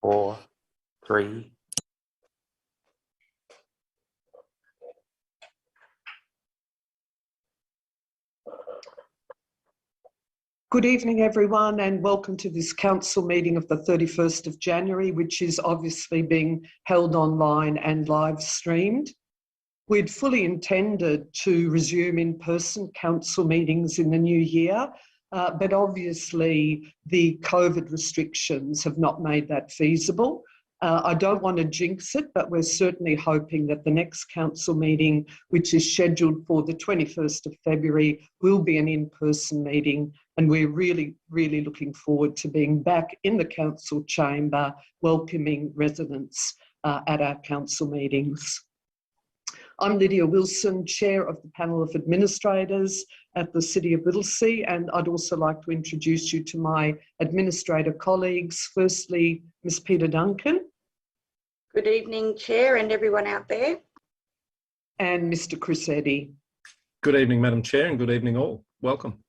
4, 3. Good evening, everyone, and welcome to this council meeting of the 31st of January, which is obviously being held online and live streamed. We'd fully intended to resume in-person council meetings in the new year, but obviously the COVID restrictions have not made that feasible. I don't want to jinx it, but we're certainly hoping that the next council meeting, which is scheduled for the 21st of February, will be an in-person meeting, and we're really looking forward to being back in the council chamber, welcoming residents at our council meetings. I'm Lydia Wilson, Chair of the Panel of Administrators at the City of Whittlesea, and I'd also like to introduce you to my administrator colleagues. Firstly, Ms. Peter Duncan. Good evening, Chair, and everyone out there. And Mr. Chris Eddy. Good evening, Madam Chair, and good evening all. Welcome.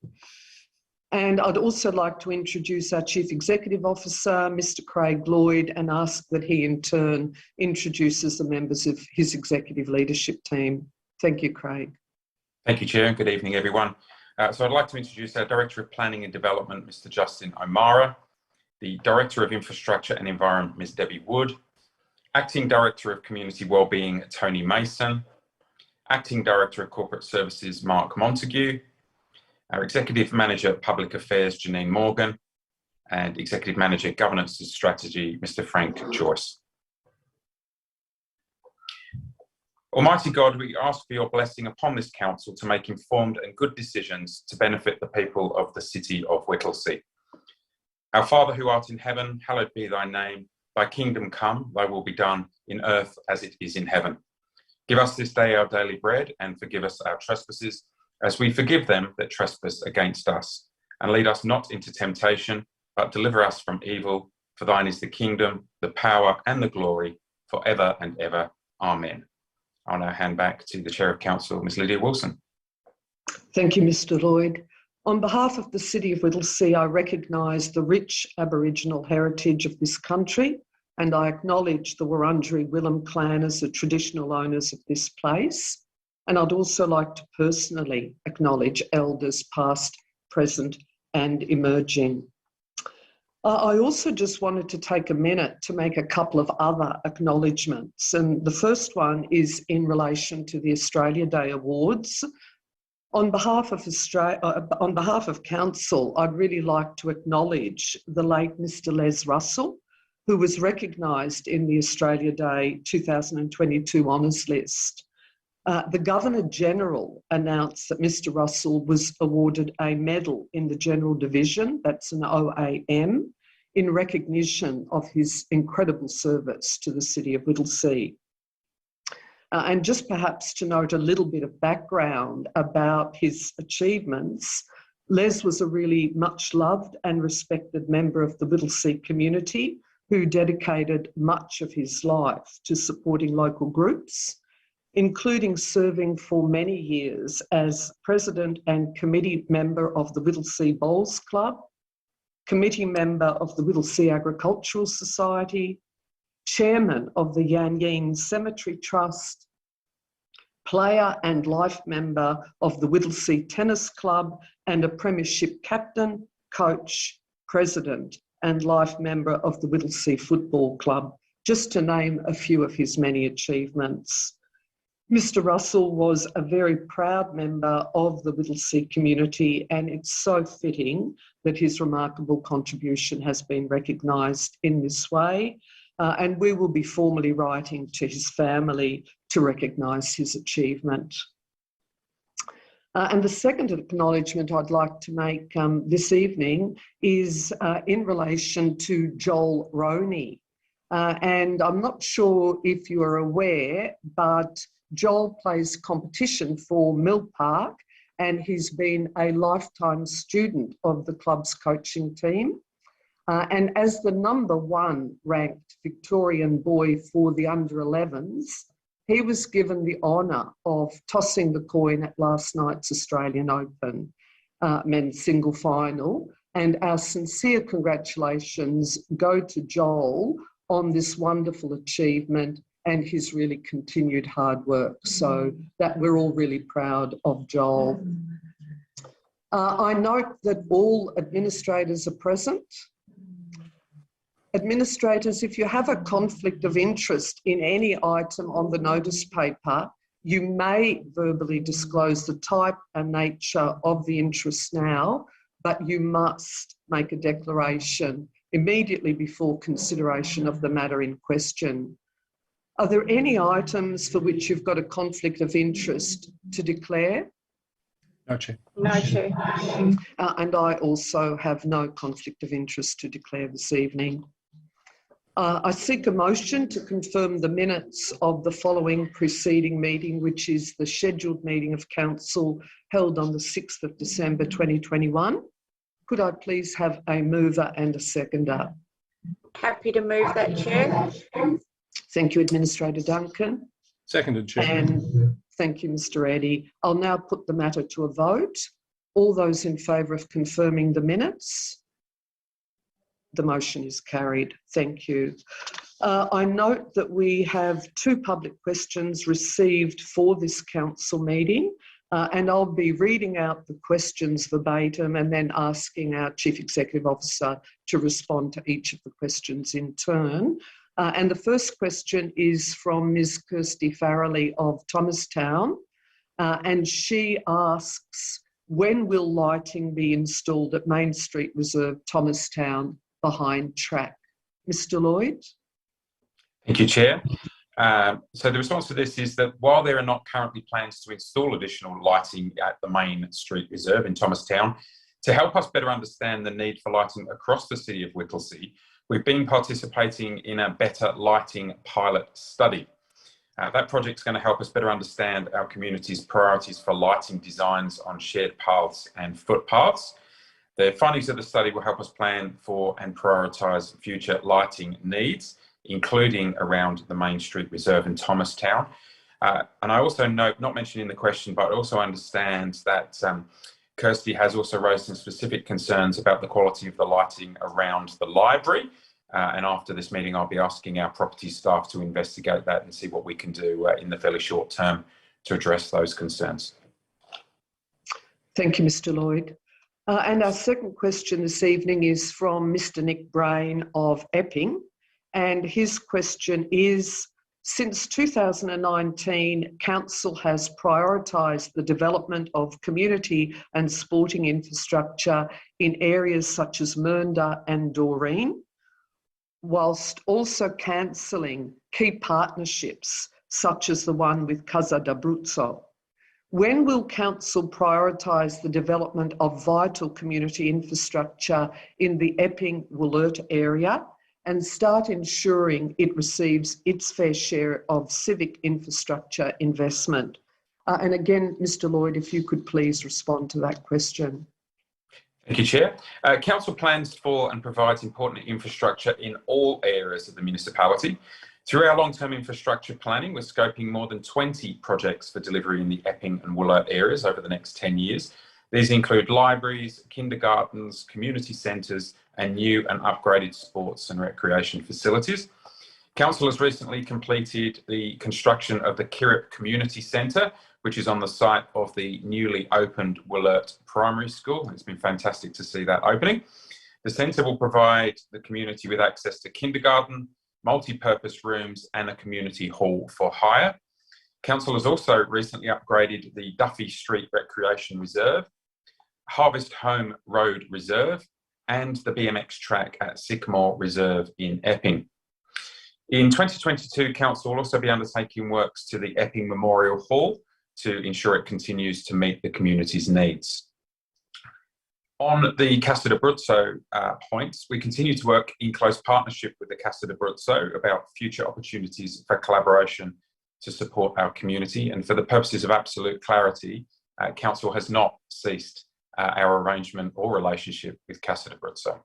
And I'd also like to introduce our Chief Executive Officer, Mr. Craig Lloyd, and ask that he in turn introduces the members of his executive leadership team. Thank you, Craig. Thank you, Chair, and good evening, everyone. So I'd like to introduce our Director of Planning and Development, Mr. Justin O'Mara, the Director of Infrastructure and Environment, Ms. Debbie Wood, Acting Director of Community Wellbeing, Tony Mason, Acting Director of Corporate Services, Mark Montague, our Executive Manager Public Affairs, Janine Morgan, and Executive Manager Governance and Strategy, Mr. Frank Joyce. Almighty God, we ask for your blessing upon this council to make informed and good decisions to benefit the people of the city of Whittlesea. Our Father who art in heaven, hallowed be thy name. Thy kingdom come, thy will be done in earth as it is in heaven. Give us this day our daily bread, and forgive us our trespasses, as we forgive them that trespass against us. And lead us not into temptation, but deliver us from evil. For thine is the kingdom, the power, and the glory, forever and ever. Amen. I'll now hand back to the Chair of Council, Ms. Lydia Wilson. Thank you, Mr. Lloyd. On behalf of the City of Whittlesea, I recognise the rich Aboriginal heritage of this country, and I acknowledge the Wurundjeri Willem clan as the traditional owners of this place. And I'd also like to personally acknowledge elders past, present, and emerging. I also just wanted to take a minute to make a couple of other acknowledgements. And the first one is in relation to the Australia Day Awards. On behalf of Council, I'd really like to acknowledge the late Mr. Les Russell, who was recognised in the Australia Day 2022 honours list. The Governor-General announced that Mr. Russell was awarded a medal in the General Division, that's an OAM, in recognition of his incredible service to the City of Whittlesea. And just perhaps to note a little bit of background about his achievements, Les was a really much loved and respected member of the Whittlesea community who dedicated much of his life to supporting local groups, including serving for many years as President and Committee Member of the Whittlesea Bowls Club, Committee Member of the Whittlesea Agricultural Society, Chairman of the Yan Yean Cemetery Trust, player and life member of the Whittlesea Tennis Club, and a Premiership Captain, Coach, President, and life member of the Whittlesea Football Club, just to name a few of his many achievements. Mr. Russell was a very proud member of the Whittlesea community, and it's so fitting that his remarkable contribution has been recognised in this way. And we will be formally writing to his family to recognise his achievement. And the second acknowledgement I'd like to make this evening is in relation to Joel Roney. And I'm not sure if you are aware, but Joel plays competition for Mill Park, and he's been a lifetime student of the club's coaching team. And as the #1 ranked Victorian boy for the under-11s, he was given the honour of tossing the coin at last night's Australian Open men's single final. And our sincere congratulations go to Joel on this wonderful achievement and his really continued hard work. So that we're all really proud of Joel. I note that all administrators are present. Administrators, if you have a conflict of interest in any item on the notice paper, you may verbally disclose the type and nature of the interest now, but you must make a declaration immediately before consideration of the matter in question. Are there any items for which you've got a conflict of interest to declare? No, Chair. No, Chair. And I also have no conflict of interest to declare this evening. I seek a motion to confirm the minutes of the following preceding meeting, which is the scheduled meeting of Council held on the 6th of December 2021. Could I please have a mover and a seconder? Happy to move that, Chair. Thank you, Administrator Duncan. Seconded, Chair. And thank you, Mr. Eddy. I'll now put the matter to a vote. All those in favour of confirming the minutes? The motion is carried. Thank you. I note that we have 2 public questions received for this council meeting, and I'll be reading out the questions verbatim and then asking our Chief Executive Officer to respond to each of the questions in turn. And the first question is from Ms. Kirsty Farrelly of Thomastown, and she asks, when will lighting be installed at Main Street Reserve, Thomastown, behind track? Mr. Lloyd? Thank you, Chair. So the response to this is that while there are not currently plans to install additional lighting at the Main Street Reserve in Thomastown, to help us better understand the need for lighting across the city of Whittlesea, we've been participating in a better lighting pilot study. That project's going to help us better understand our community's priorities for lighting designs on shared paths and footpaths. The findings of the study will help us plan for and prioritise future lighting needs, including around the Main Street Reserve in Thomastown. And I also note, not mentioned in the question, but also understand that Kirsty has also raised some specific concerns about the quality of the lighting around the library. And after this meeting, I'll be asking our property staff to investigate that and see what we can do in the fairly short term to address those concerns. Thank you, Mr. Lloyd. And our second question this evening is from Mr. Nick Brain of Epping. And his question is, since 2019, Council has prioritised the development of community and sporting infrastructure in areas such as Mernda and Doreen, whilst also cancelling key partnerships such as the one with Casa d'Abruzzo. When will Council prioritise the development of vital community infrastructure in the Epping-Wollert area and start ensuring it receives its fair share of civic infrastructure investment? And again, Mr. Lloyd, if you could please respond to that question. Thank you, Chair. Council plans for and provides important infrastructure in all areas of the municipality. Through our long-term infrastructure planning, we're scoping more than 20 projects for delivery in the Epping and Wollert areas over the next 10 years. These include libraries, kindergartens, community centres, and new and upgraded sports and recreation facilities. Council has recently completed the construction of the Kirrip Community Centre, which is on the site of the newly opened Wollert Primary School. It's been fantastic to see that opening. The centre will provide the community with access to kindergarten, multi-purpose rooms and a community hall for hire. Council has also recently upgraded the Duffy Street Recreation Reserve, Harvest Home Road Reserve and the BMX track at Sycamore Reserve in Epping. In 2022, Council will also be undertaking works to the Epping Memorial Hall to ensure it continues to meet the community's needs. On the Casa d'Abruzzo points, we continue to work in close partnership with the Casa d'Abruzzo about future opportunities for collaboration to support our community. And for the purposes of absolute clarity, Council has not ceased our arrangement or relationship with Casa d'Abruzzo.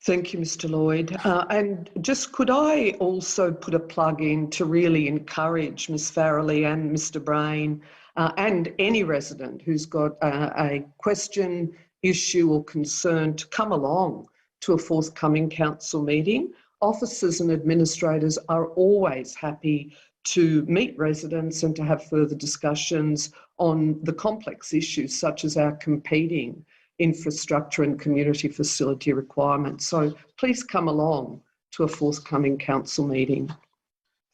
Thank you, Mr. Lloyd. And just could I also put a plug in to really encourage Ms. Farrelly and Mr. Brain and any resident who's got a question, issue or concern to come along to a forthcoming council meeting. officers and administrators are always happy to meet residents and to have further discussions on the complex issues such as our competing infrastructure and community facility requirements. So please come along to a forthcoming council meeting.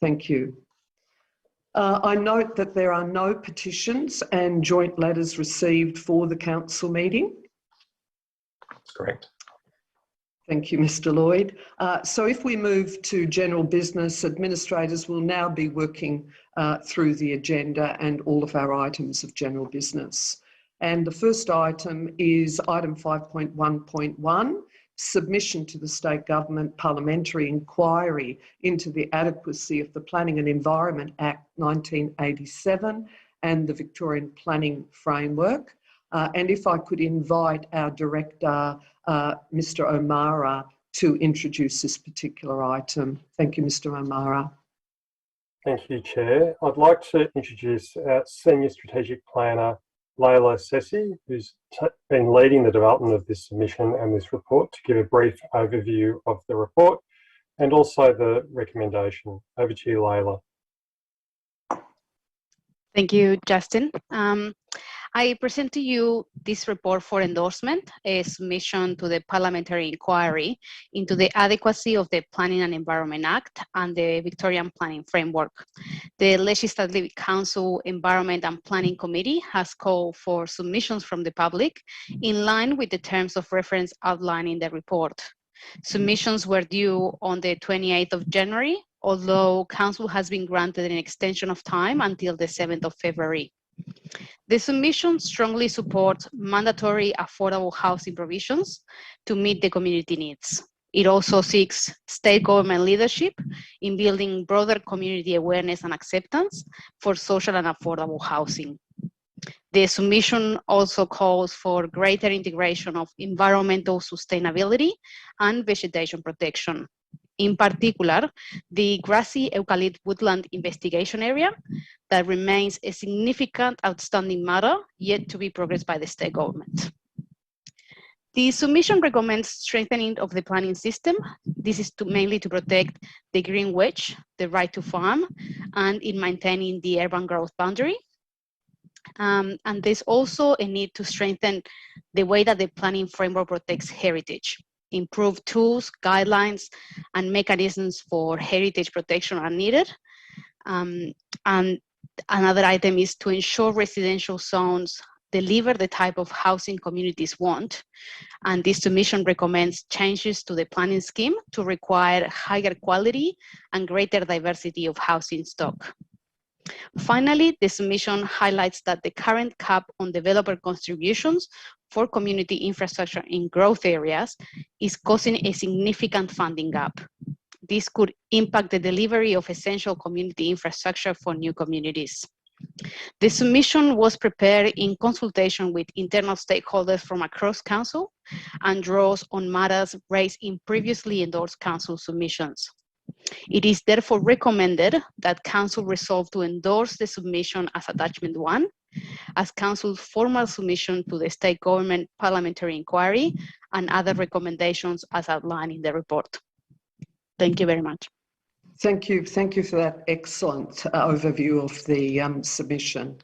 Thank you. I note that there are no petitions and joint letters received for the council meeting. That's correct. Thank you, Mr. Lloyd. So if we move to general business, administrators will now be working through the agenda and all of our items of general business. And the first item is item 5.1.1, submission to the State Government Parliamentary inquiry into the adequacy of the Planning and Environment Act 1987 and the Victorian Planning Framework. And if I could invite our Director, Mr. O'Mara, to introduce this particular item. Thank you, Mr. O'Mara. Thank you, Chair. I'd like to introduce our Senior Strategic Planner, Layla Sessi, who's been leading the development of this submission and this report, to give a brief overview of the report and also the recommendation. Over to you, Layla. Thank you, Justin. I present to you this report for endorsement, a submission to the Parliamentary inquiry into the adequacy of the Planning and Environment Act and the Victorian Planning Framework. The Legislative Council Environment and Planning Committee has called for submissions from the public in line with the terms of reference outlined in the report. Submissions were due on the 28th of January, although Council has been granted an extension of time until the 7th of February. The submission strongly supports mandatory affordable housing provisions to meet the community needs. It also seeks state government leadership in building broader community awareness and acceptance for social and affordable housing. The submission also calls for greater integration of environmental sustainability and vegetation protection. In particular, the grassy eucalypt woodland investigation area that remains a significant outstanding matter yet to be progressed by the state government. The submission recommends strengthening of the planning system. This is mainly to protect the green wedge, the right to farm, and in maintaining the urban growth boundary. And there's also a need to strengthen the way that the planning framework protects heritage. Improved tools, guidelines, and mechanisms for heritage protection are needed. And another item is to ensure residential zones deliver the type of housing communities want. And this submission recommends changes to the planning scheme to require higher quality and greater diversity of housing stock. Finally, the submission highlights that the current cap on developer contributions for community infrastructure in growth areas is causing a significant funding gap. This could impact the delivery of essential community infrastructure for new communities. The submission was prepared in consultation with internal stakeholders from across Council and draws on matters raised in previously endorsed Council submissions. It is therefore recommended that Council resolve to endorse the submission as Attachment 1, as Council's formal submission to the State Government Parliamentary inquiry and other recommendations as outlined in the report. Thank you very much. Thank you for that excellent overview of the submission.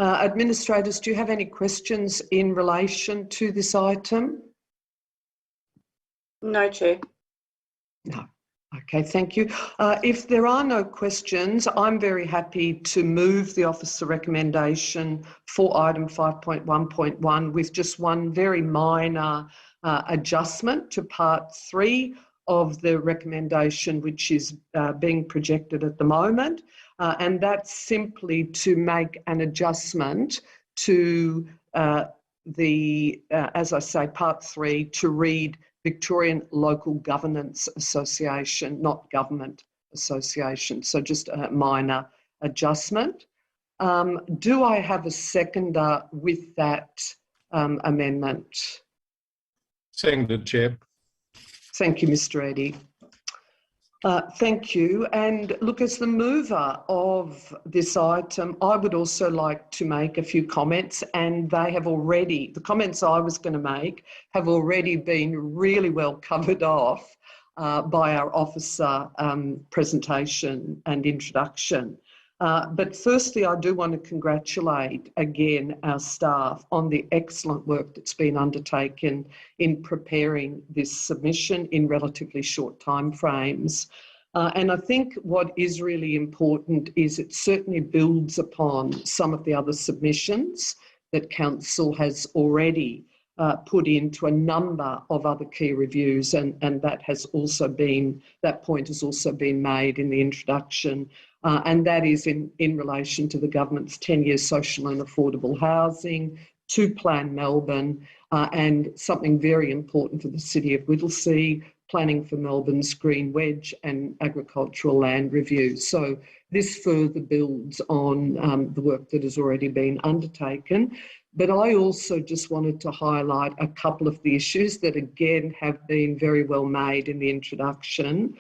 Administrators, do you have any questions in relation to this item? No, Chair. No. Okay, thank you. If there are no questions, I'm very happy to move the officer recommendation for item 5.1.1 with just one very minor adjustment to part 3 of the recommendation, which is being projected at the moment. And that's simply to make an adjustment to as I say, part 3, to read Victorian Local Governance Association, not Government Association. So just a minor adjustment. Do I have a seconder with that amendment? Seconded, Chair. Thank you, Mr. Eddy. Thank you. And look, as the mover of this item, I would also like to make a few comments, and they have already, the comments I was going to make have already been really well covered off by our officer presentation and introduction. But firstly, I do want to congratulate again our staff on the excellent work that's been undertaken in preparing this submission in relatively short timeframes. And I think what is really important is it certainly builds upon some of the other submissions that Council has already put into a number of other key reviews, and that point has also been made in the introduction, and that is in relation to the government's 10-year social and affordable housing, to Plan Melbourne, and something very important for the City of Whittlesea, planning for Melbourne's Green Wedge and agricultural land review. So this further builds on the work that has already been undertaken. But I also just wanted to highlight a couple of the issues that again have been very well made in the introduction.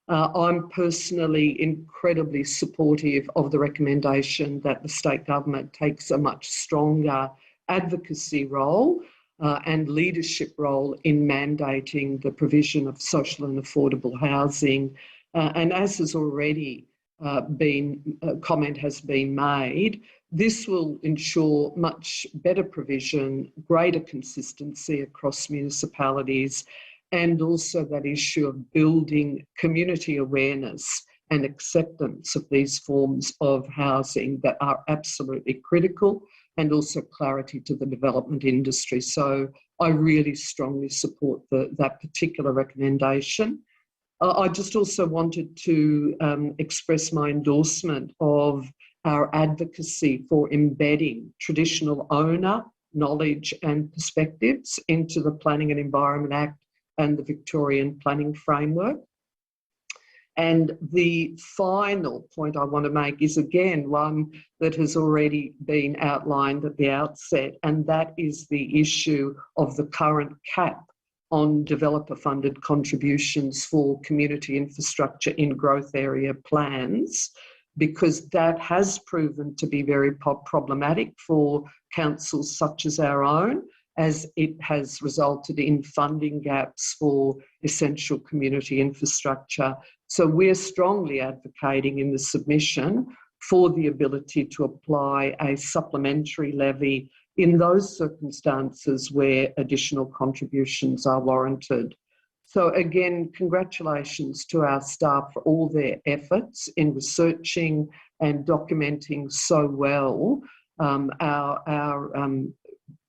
I'm personally incredibly supportive of the recommendation that the state government takes a much stronger advocacy role and leadership role in mandating the provision of social and affordable housing. And as has already comment has been made, this will ensure much better provision, greater consistency across municipalities, and also that issue of building community awareness and acceptance of these forms of housing that are absolutely critical, and also clarity to the development industry. So I really strongly support that particular recommendation. I just also wanted to express my endorsement of our advocacy for embedding traditional owner knowledge and perspectives into the Planning and Environment Act and the Victorian planning framework. And the final point I want to make is again one that has already been outlined at the outset, and that is the issue of the current cap on developer-funded contributions for community infrastructure in growth area plans, because that has proven to be very problematic for councils such as our own, as it has resulted in funding gaps for essential community infrastructure. So we're strongly advocating in the submission for the ability to apply a supplementary levy in those circumstances where additional contributions are warranted. So again, congratulations to our staff for all their efforts in researching and documenting so well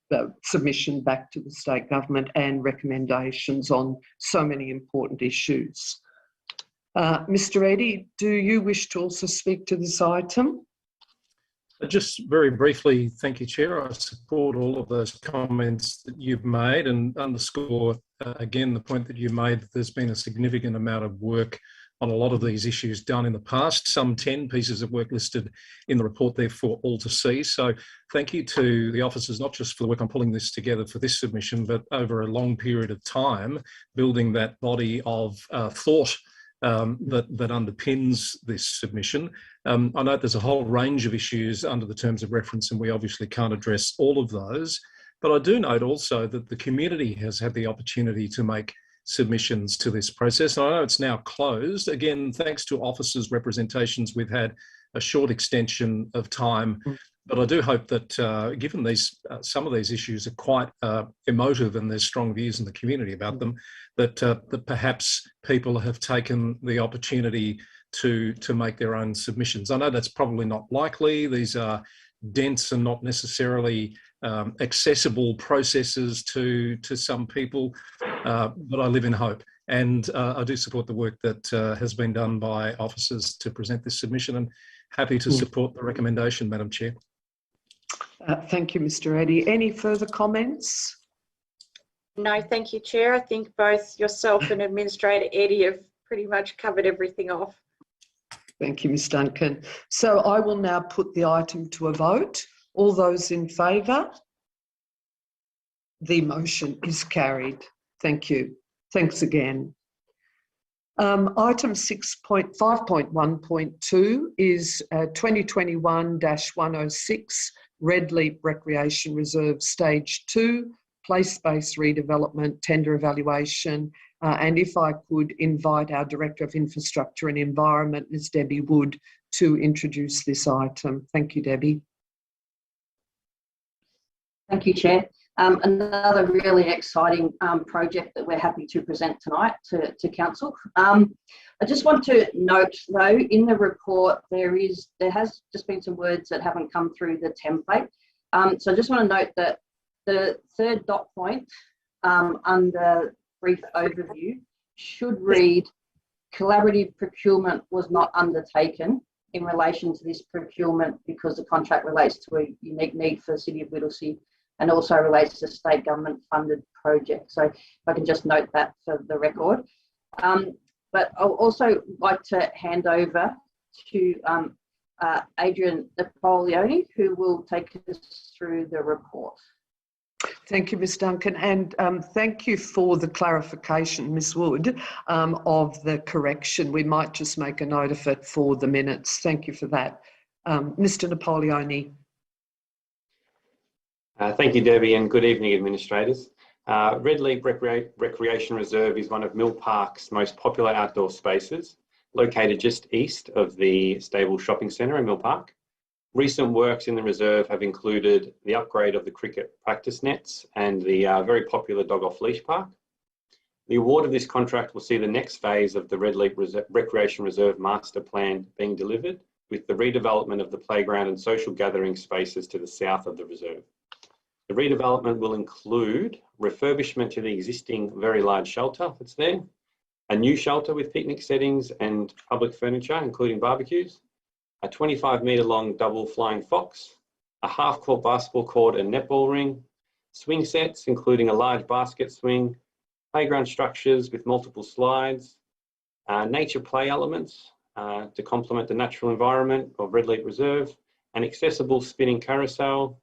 the submission back to the state government and recommendations on so many important issues. Mr. Eddy, do you wish to also speak to this item? Just very briefly, thank you, Chair. I support all of those comments that you've made and underscore again the point that you made that there's been a significant amount of work on a lot of these issues done in the past, some 10 pieces of work listed in the report there for all to see. So thank you to the officers, not just for the work on pulling this together for this submission, but over a long period of time, building that body of thought that underpins this submission. I know there's a whole range of issues under the terms of reference, and we obviously can't address all of those. But I do note also that the community has had the opportunity to make submissions to this process. And I know it's now closed. Again, thanks to officers' representations, we've had a short extension of time. But I do hope that given these, some of these issues are quite emotive and there's strong views in the community about them, that perhaps people have taken the opportunity to make their own submissions. I know that's probably not likely. These are dense and not necessarily accessible processes to some people, but I live in hope. And I do support the work that has been done by officers to present this submission, and happy to support the recommendation, Madam Chair. Thank you, Mr. Eddy. Any further comments? No, thank you, Chair. I think both yourself and Administrator Eddy have pretty much covered everything off. Thank you, Ms. Duncan. So I will now put the item to a vote. All those in favour? The motion is carried. Thank you. Thanks again. Item 5.1.2 is 2021-106 Red Leap Recreation Reserve Stage 2 place-based redevelopment, tender evaluation, and if I could invite our Director of Infrastructure and Environment, Ms Debbie Wood, to introduce this item. Thank you, Debbie. Thank you, Chair. Another really exciting project that we're happy to present tonight to Council. I just want to note, though, in the report there has just been some words that haven't come through the template. So I just want to note that the third dot point under brief overview should read, collaborative procurement was not undertaken in relation to this procurement because the contract relates to a unique need for the City of Whittlesea and also relates to state government funded projects. So if I can just note that for the record. But I'll also like to hand over to Adrian Napoleoni, who will take us through the report. Thank you, Ms Duncan, and thank you for the clarification, Ms Wood, of the correction. We might just make a note of it for the minutes. Thank you for that. Mr Napoleoni. Thank you, Debbie, and good evening, administrators. Redleap Recreation Reserve is one of Mill Park's most popular outdoor spaces, located just east of the Stable Shopping Centre in Mill Park. Recent works in the reserve have included the upgrade of the cricket practice nets and the very popular dog off leash park. The award of this contract will see the next phase of the Redleap Recreation Reserve Master Plan being delivered, with the redevelopment of the playground and social gathering spaces to the south of the reserve. The redevelopment will include refurbishment to the existing very large shelter that's there, a new shelter with picnic settings and public furniture, including barbecues, a 25-metre long double flying fox, a half-court basketball court and netball ring, swing sets, including a large basket swing, playground structures with multiple slides, nature play elements to complement the natural environment of Redleap Reserve, an accessible spinning carousel,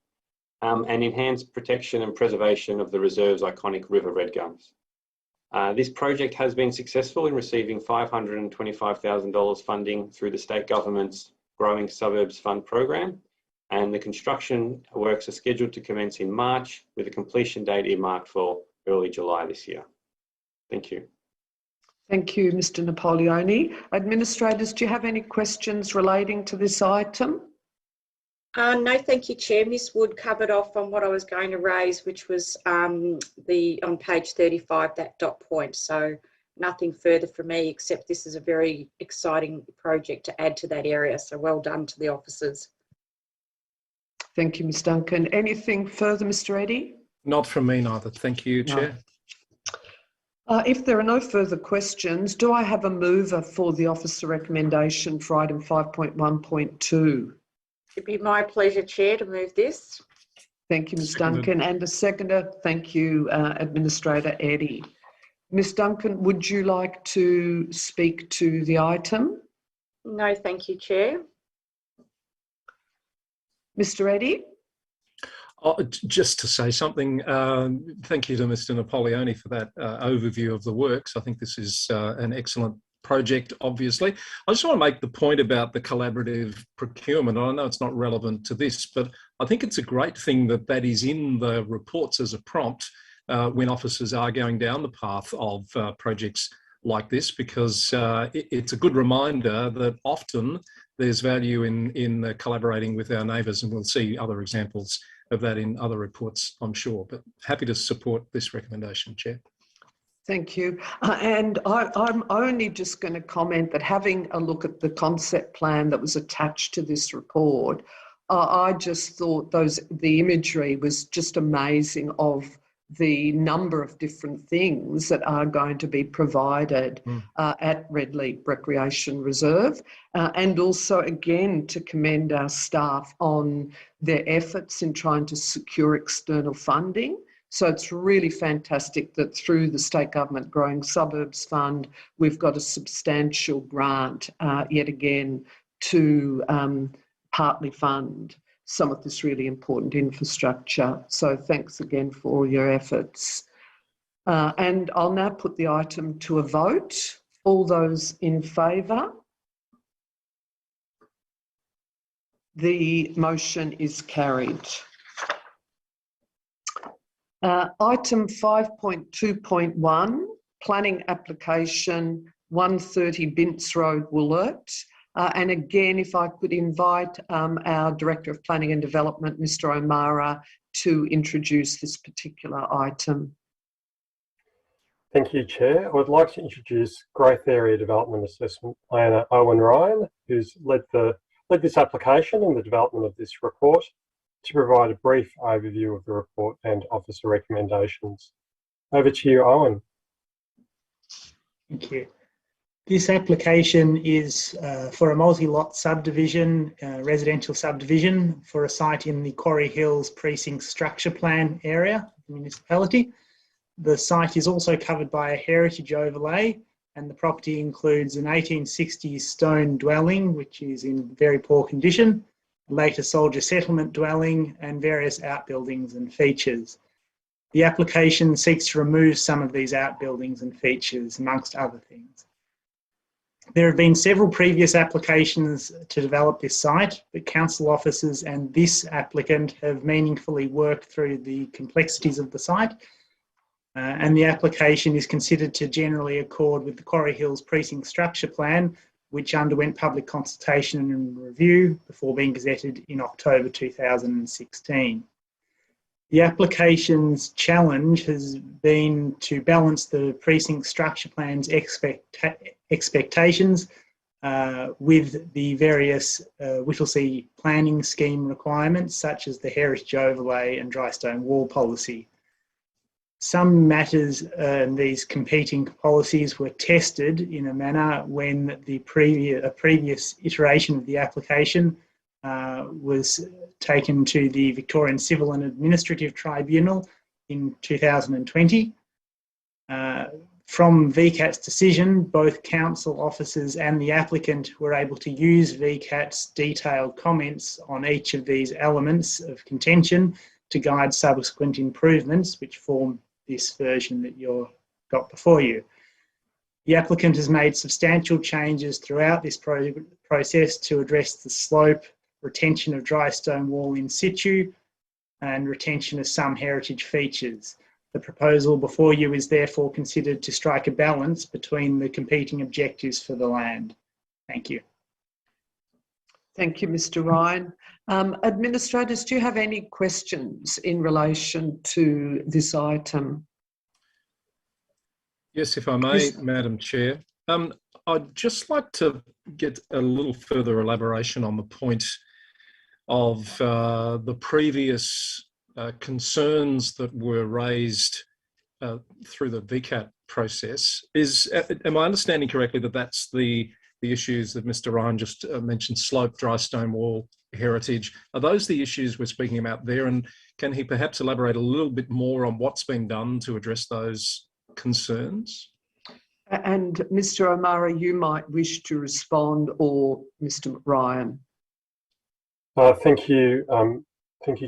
and enhanced protection and preservation of the reserve's iconic river red gums. This project has been successful in receiving $525,000 funding through the state government's Growing Suburbs Fund program, and the construction works are scheduled to commence in March with a completion date earmarked for early July this year. Thank you. Thank you, Mr Napoleoni. Administrators, do you have any questions relating to this item? No, thank you, Chair. Ms Wood covered off on what I was going to raise, which was on page 35, that dot point. So nothing further from me, except this is a very exciting project to add to that area. So well done to the officers. Thank you, Ms Duncan. Anything further, Mr Eddy? Not from me neither. Thank you, Chair. If there are no further questions, do I have a mover for the officer recommendation for item 5.1.2? It'd be my pleasure, Chair, to move this. Thank you, Ms Duncan. And a seconder, thank you, Administrator Eddy. Ms Duncan, would you like to speak to the item? No, thank you, Chair. Mr Eddy? Just to say something, thank you to Mr Napoleoni for that overview of the works. I think this is an excellent project, obviously. I just want to make the point about the collaborative procurement. I know it's not relevant to this, but I think it's a great thing that that is in the reports as a prompt when officers are going down the path of projects like this, because it's a good reminder that often there's value in collaborating with our neighbours, and we'll see other examples of that in other reports, I'm sure. But happy to support this recommendation, Chair. Thank you. And I'm only just going to comment that having a look at the concept plan that was attached to this report, I just thought the imagery was just amazing of the number of different things that are going to be provided at Redleap Recreation Reserve. And also, again, to commend our staff on their efforts in trying to secure external funding. So it's really fantastic that through the State Government Growing Suburbs Fund, we've got a substantial grant yet again to partly fund some of this really important infrastructure. So thanks again for all your efforts. And I'll now put the item to a vote. All those in favour? The motion is carried. Item 5.2.1, planning application 130 Bints Road, Woolwich. And again, if I could invite our Director of Planning and Development, Mr. O'Mara, to introduce this particular item. Thank you, Chair. I would like to introduce Growth Area Development Assessment Planner Owen Ryan, who's led this application and the development of this report, to provide a brief overview of the report and officer recommendations. Over to you, Owen. Thank you. This application is for a multi-lot subdivision, residential subdivision, for a site in the Quarry Hills Precinct Structure Plan area of the municipality. The site is also covered by a heritage overlay, and the property includes an 1860s stone dwelling, which is in very poor condition, a later soldier settlement dwelling, and various outbuildings and features. The application seeks to remove some of these outbuildings and features, amongst other things. There have been several previous applications to develop this site, but council officers and this applicant have meaningfully worked through the complexities of the site, and the application is considered to generally accord with the Quarry Hills Precinct Structure Plan, which underwent public consultation and review before being gazetted in October 2016. The application's challenge has been to balance the Precinct Structure Plan's expectations with the various Whittlesea planning scheme requirements, such as the heritage overlay and dry stone wall policy. Some matters in these competing policies were tested in a manner when a previous iteration of the application was taken to the Victorian Civil and Administrative Tribunal in 2020. From VCAT's decision, both council officers and the applicant were able to use VCAT's detailed comments on each of these elements of contention to guide subsequent improvements, which form this version that you've got before you. The applicant has made substantial changes throughout this process to address the slope, retention of dry stone wall in situ, and retention of some heritage features. The proposal before you is therefore considered to strike a balance between the competing objectives for the land. Thank you. Thank you, Mr. Ryan. Administrators, do you have any questions in relation to this item? Yes, if I may, Madam Chair. I'd just like to get a little further elaboration on the point of the previous concerns that were raised through the VCAT process. Am I understanding correctly that that's the issues that Mr. Ryan just mentioned, slope, dry stone wall, heritage? Are those the issues we're speaking about there? And can he perhaps elaborate a little bit more on what's been done to address those concerns? And Mr. O'Mara, you might wish to respond, or Mr. Ryan. Thank you,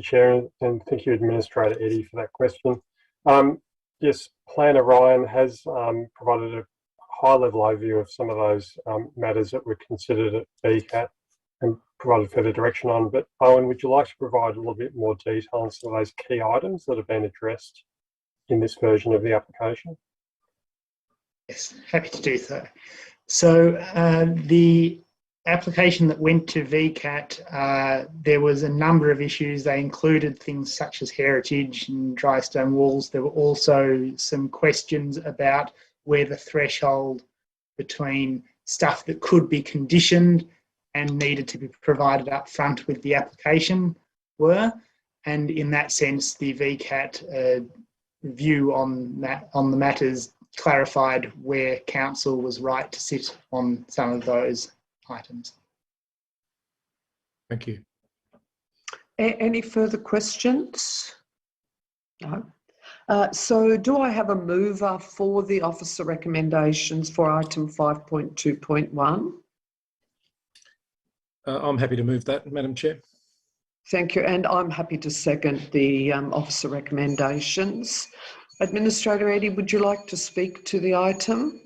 Chair, and thank you, Administrator Eddie, for that question. Yes, Planner Ryan has provided a high-level overview of some of those matters that were considered at VCAT and provided further direction on. But Owen, would you like to provide a little bit more detail on some of those key items that have been addressed in this version of the application? Yes, happy to do so. So the application that went to VCAT, there was a number of issues. They included things such as heritage and dry stone walls. There were also some questions about where the threshold between stuff that could be conditioned and needed to be provided up front with the application were. And in that sense, the VCAT view on the matters clarified where council was right to sit on some of those items. Thank you. Any further questions? No. So do I have a mover for the officer recommendations for item 5.2.1? I'm happy to move that, Madam Chair. Thank you, and I'm happy to second the officer recommendations. Administrator Eddie, would you like to speak to the item?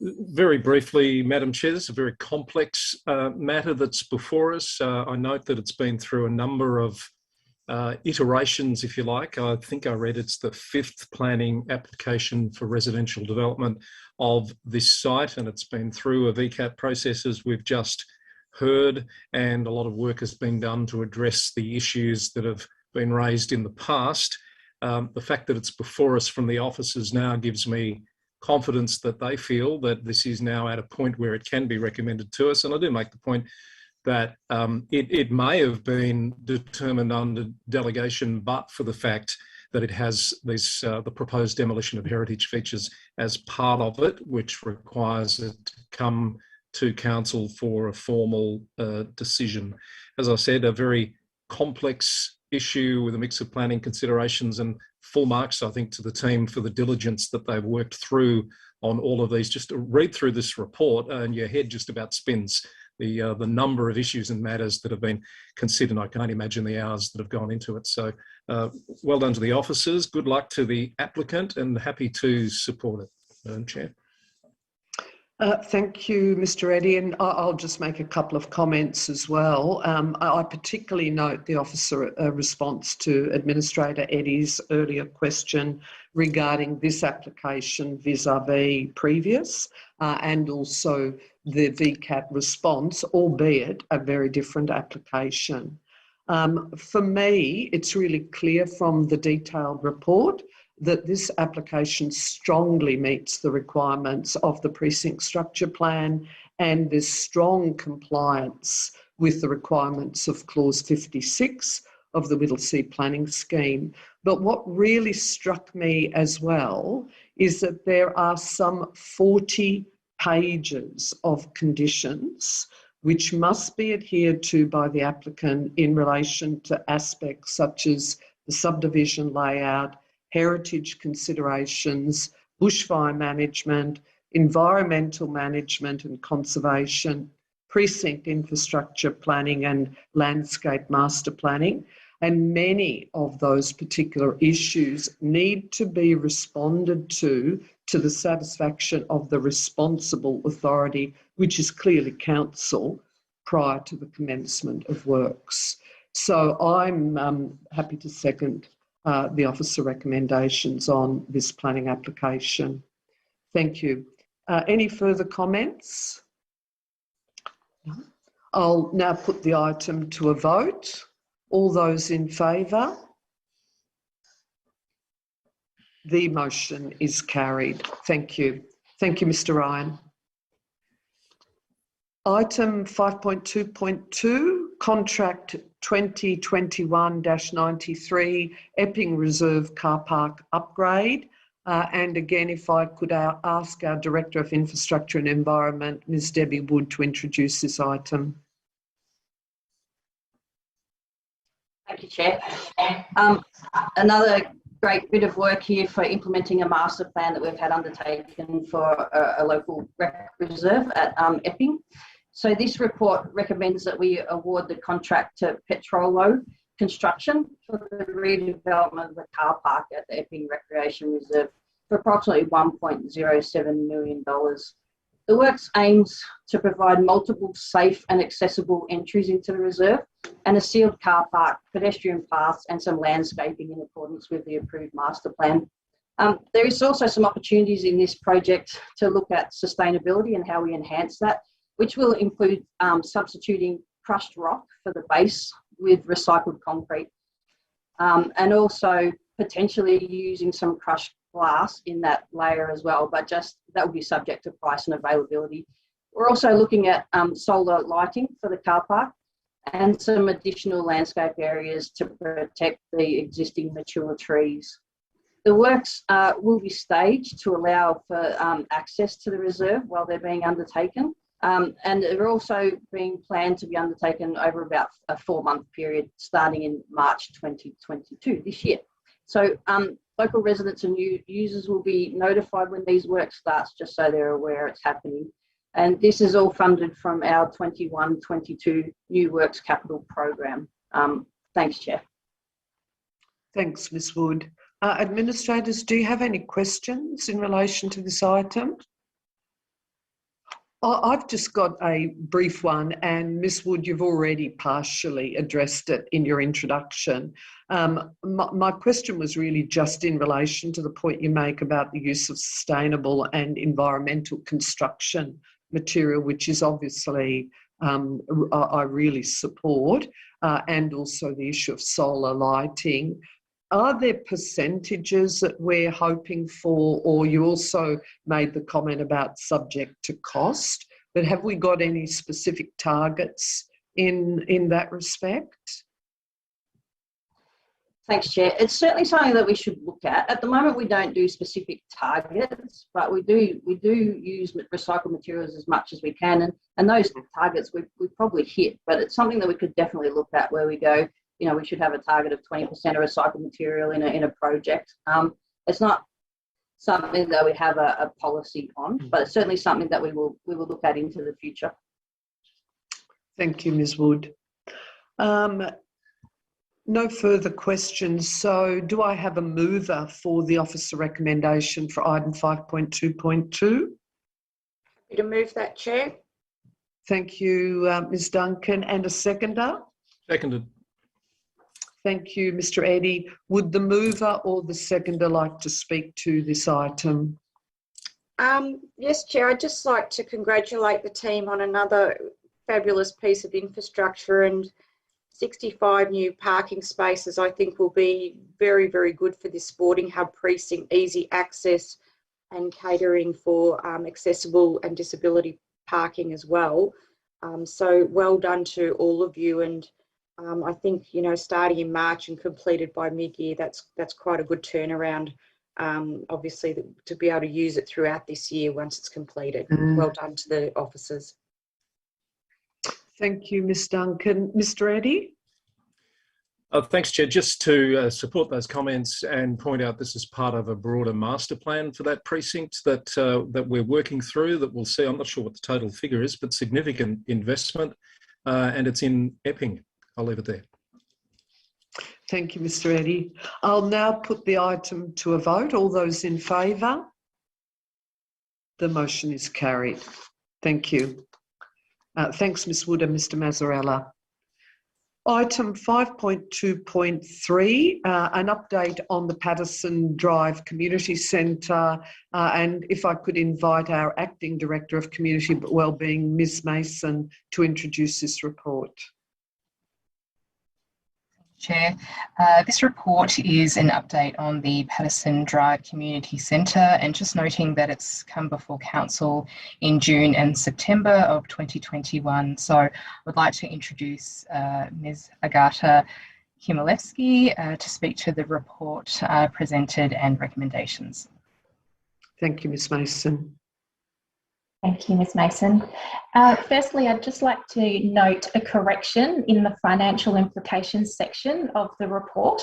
Very briefly, Madam Chair, this is a very complex matter that's before us. I note that it's been through a number of iterations, if you like. I think I read it's the 5th planning application for residential development of this site, and it's been through a VCAT process, as we've just heard, and a lot of work has been done to address the issues that have been raised in the past. The fact that it's before us from the officers now gives me confidence that they feel that this is now at a point where it can be recommended to us. And I do make the point that it may have been determined under delegation, but for the fact that it has these, the proposed demolition of heritage features as part of it, which requires it to come to council for a formal decision. As I said, a very complex issue with a mix of planning considerations, and full marks, I think, to the team for the diligence that they've worked through on all of these. Just to read through this report and your head just about spins. The number of issues and matters that have been considered. I can't imagine the hours that have gone into it. So well done to the officers. Good luck to the applicant, and happy to support it, Madam Chair. Thank you, Mr. Eddy, and I'll just make a couple of comments as well. I particularly note the officer response to Administrator Eddy's earlier question regarding this application vis-a-vis previous, and also the VCAT response, albeit a very different application. For me, it's really clear from the detailed report that this application strongly meets the requirements of the precinct structure plan, and there's strong compliance with the requirements of clause 56 of the Whittlesea planning scheme. But what really struck me as well is that there are some 40 pages of conditions which must be adhered to by the applicant in relation to aspects such as the subdivision layout, heritage considerations, bushfire management, environmental management and conservation, precinct infrastructure planning and landscape master planning. And many of those particular issues need to be responded to the satisfaction of the responsible authority, which is clearly council, prior to the commencement of works. So I'm happy to second the officer recommendations on this planning application. Thank you. Any further comments? No. I'll now put the item to a vote. All those in favour? The motion is carried. Thank you. Thank you, Mr. Ryan. Item 5.2.2, Contract 2021-93, Epping Reserve Car Park Upgrade. And again, if I could ask our Director of Infrastructure and Environment, Ms. Debbie Wood, to introduce this item. Thank you, Chair. Another great bit of work here for implementing a master plan that we've had undertaken for a local rec reserve at Epping. So this report recommends that we award the contract to Petrolo Construction for the redevelopment of the car park at the Epping Recreation Reserve for approximately $1.07 million. The works aims to provide multiple safe and accessible entries into the reserve and a sealed car park, pedestrian paths and some landscaping in accordance with the approved master plan. There is also some opportunities in this project to look at sustainability and how we enhance that, which will include substituting crushed rock for the base with recycled concrete, and also potentially using some crushed glass in that layer as well, but just that will be subject to price and availability. We're also looking at solar lighting for the car park and some additional landscape areas to protect the existing mature trees. The works will be staged to allow for access to the reserve while they're being undertaken. And they're also being planned to be undertaken over about a 4-month period starting in March 2022, this year. So local residents and users will be notified when these works starts, just so they're aware it's happening. And this is all funded from our 21-22 New Works Capital Program. Thanks, Chair. Thanks, Ms. Wood. Administrators, do you have any questions in relation to this item? I've just got a brief one, and Ms Wood, you've already partially addressed it in your introduction. My question was really just in relation to the point you make about the use of sustainable and environmental construction material, which is obviously I really support, and also the issue of solar lighting. Are there percentages that we're hoping for, or you also made the comment about subject to cost, but have we got any specific targets in that respect? Thanks, Chair. It's certainly something that we should look at. At the moment, we don't do specific targets, but we do use recycled materials as much as we can, and those targets we probably hit. But it's something that we could definitely look at, where we go, you know, we should have a target of 20% of recycled material in a project. It's not something that we have a policy on, but it's certainly something that we will look at into the future. Thank you, Ms Wood. No further questions. So do I have a mover for the officer recommendation for item 5.2.2? Happy to move that, Chair. Thank you, Ms Duncan. And a seconder? Seconded. Thank you, Mr Eddy. Would the mover or the seconder like to speak to this item? Yes, Chair. I'd just like to congratulate the team on another fabulous piece of infrastructure, and 65 new parking spaces I think will be very, very good for this sporting hub precinct, easy access and catering for accessible and disability parking as well. So well done to all of you, and I think, you know, starting in March and completed by mid-year, that's quite a good turnaround, obviously, to be able to use it throughout this year once it's completed. Well done to the officers. Thank you, Ms Duncan. Mr Eddy? Thanks, Chair. Just to support those comments and point out this is part of a broader master plan for that precinct that we're working through, that we'll see. I'm not sure what the total figure is, but significant investment, and it's in Epping. I'll leave it there. Thank you, Mr Eddy. I'll now put the item to a vote. All those in favour? The motion is carried. Thank you. Thanks, Ms Wood and Mr Mazzarella. Item 5.2.3, an update on the Patterson Drive Community Centre, and if I could invite our Acting Director of Community Wellbeing, Ms Mason, to introduce this report. Chair. This report is an update on the Patterson Drive Community Centre, and just noting that it's come before Council in June and September of 2021. So I would like to introduce Ms Agata Himalevsky to speak to the report presented and recommendations. Thank you, Ms Mason. Thank you, Ms Mason. Firstly, I'd just like to note a correction in the financial implications section of the report.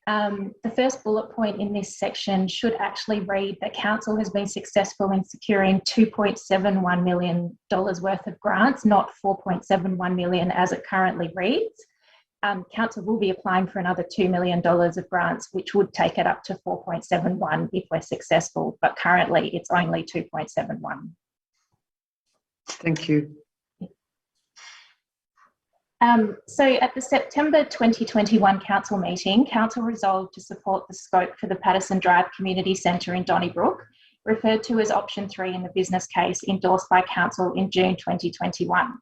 The first bullet point in this section should actually read that Council has been successful in securing $2.71 million worth of grants, not $4.71 million as it currently reads. Council will be applying for another $2 million of grants, which would take it up to 4.71 if we're successful, but currently it's only 2.71. Thank you. So at the September 2021 Council meeting, Council resolved to support the scope for the Patterson Drive Community Centre in Donnybrook, referred to as option 3 in the business case endorsed by Council in June 2021.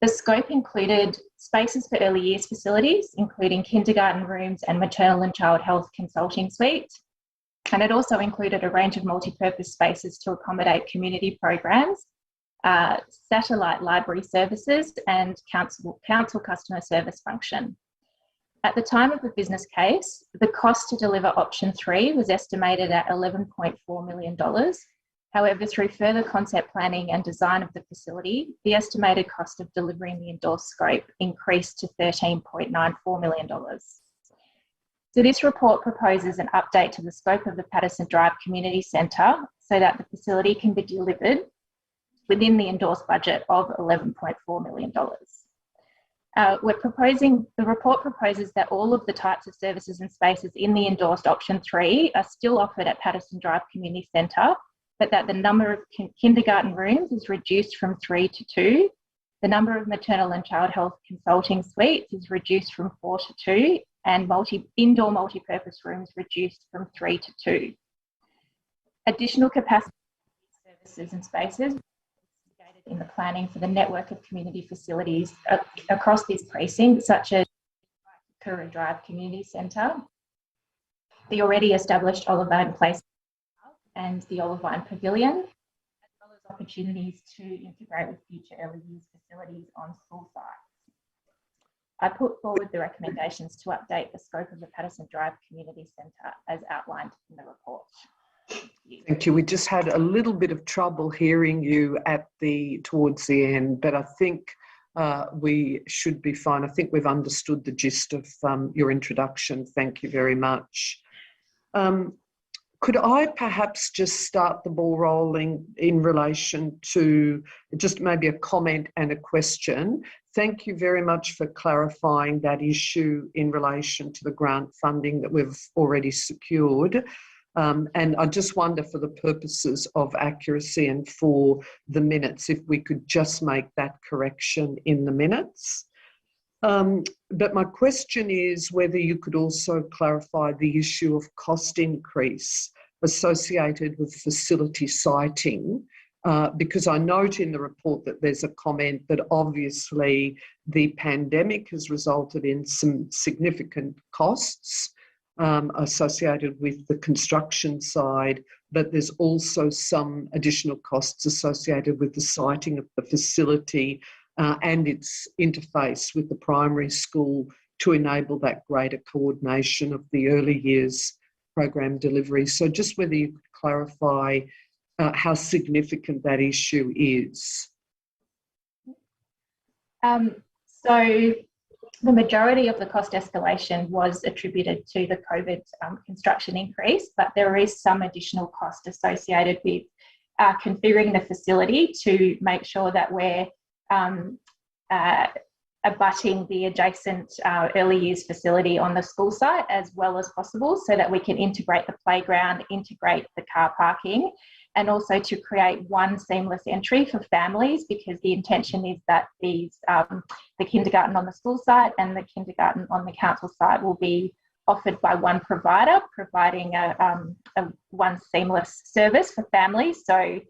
The scope included spaces for early years facilities, including kindergarten rooms and maternal and child health consulting suites. And it also included a range of multi-purpose spaces to accommodate community programs, satellite library services and council customer service function. At the time of the business case, the cost to deliver option 3 was estimated at $11.4 million. However, through further concept planning and design of the facility, the estimated cost of delivering the endorsed scope increased to $13.94 million. So this report proposes an update to the scope of the Patterson Drive Community Centre so that the facility can be delivered within the endorsed budget of $11.4 million. The report proposes that all of the types of services and spaces in the endorsed option 3 are still offered at Patterson Drive Community Centre, but that the number of kindergarten rooms is reduced from 3 to 2. The number of maternal and child health consulting suites is reduced from 4 to 2, and indoor multi-purpose rooms reduced from 3 to 2. Additional capacity services and spaces in the planning for the network of community facilities across this precinct, such as Curra Drive Community Centre, the already established Olivine Place and the Olivine Pavilion, as well as opportunities to integrate with future early years facilities on school sites. I put forward the recommendations to update the scope of the Patterson Drive Community Centre as outlined in the report. Thank you. We just had a little bit of trouble hearing you towards the end, but I think we should be fine. I think we've understood the gist of your introduction. Thank you very much. Could I perhaps just start the ball rolling in relation to just maybe a comment and a question? Thank you very much for clarifying that issue in relation to the grant funding that we've already secured. And I just wonder, for the purposes of accuracy and for the minutes, if we could just make that correction in the minutes. But my question is whether you could also clarify the issue of cost increase associated with facility siting, because I note in the report that there's a comment that obviously the pandemic has resulted in some significant costs associated with the construction side, but there's also some additional costs associated with the siting of the facility and its interface with the primary school to enable that greater coordination of the early years program delivery. So just whether you could clarify how significant that issue is. So the majority of the cost escalation was attributed to the COVID construction increase, but there is some additional cost associated with configuring the facility to make sure that we're abutting the adjacent early years facility on the school site as well as possible, so that we can integrate the playground, integrate the car parking, and also to create one seamless entry for families, because the intention is that these the kindergarten on the school site and the kindergarten on the council site will be offered by one provider, providing a one seamless service for families. So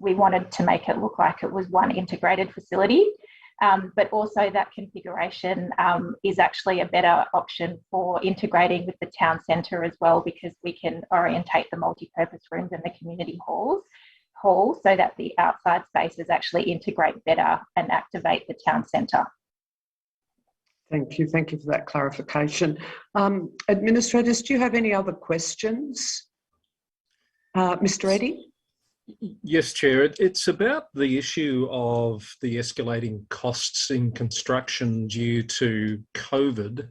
we wanted to make it look like it was one integrated facility. But also that configuration is actually a better option for integrating with the town centre as well, because we can orientate the multi-purpose rooms and the community halls so that the outside spaces actually integrate better and activate the town centre. Thank you. Thank you for that clarification. Administrators, do you have any other questions? Mr. Eddy? Yes, Chair. It's about the issue of the escalating costs in construction due to COVID.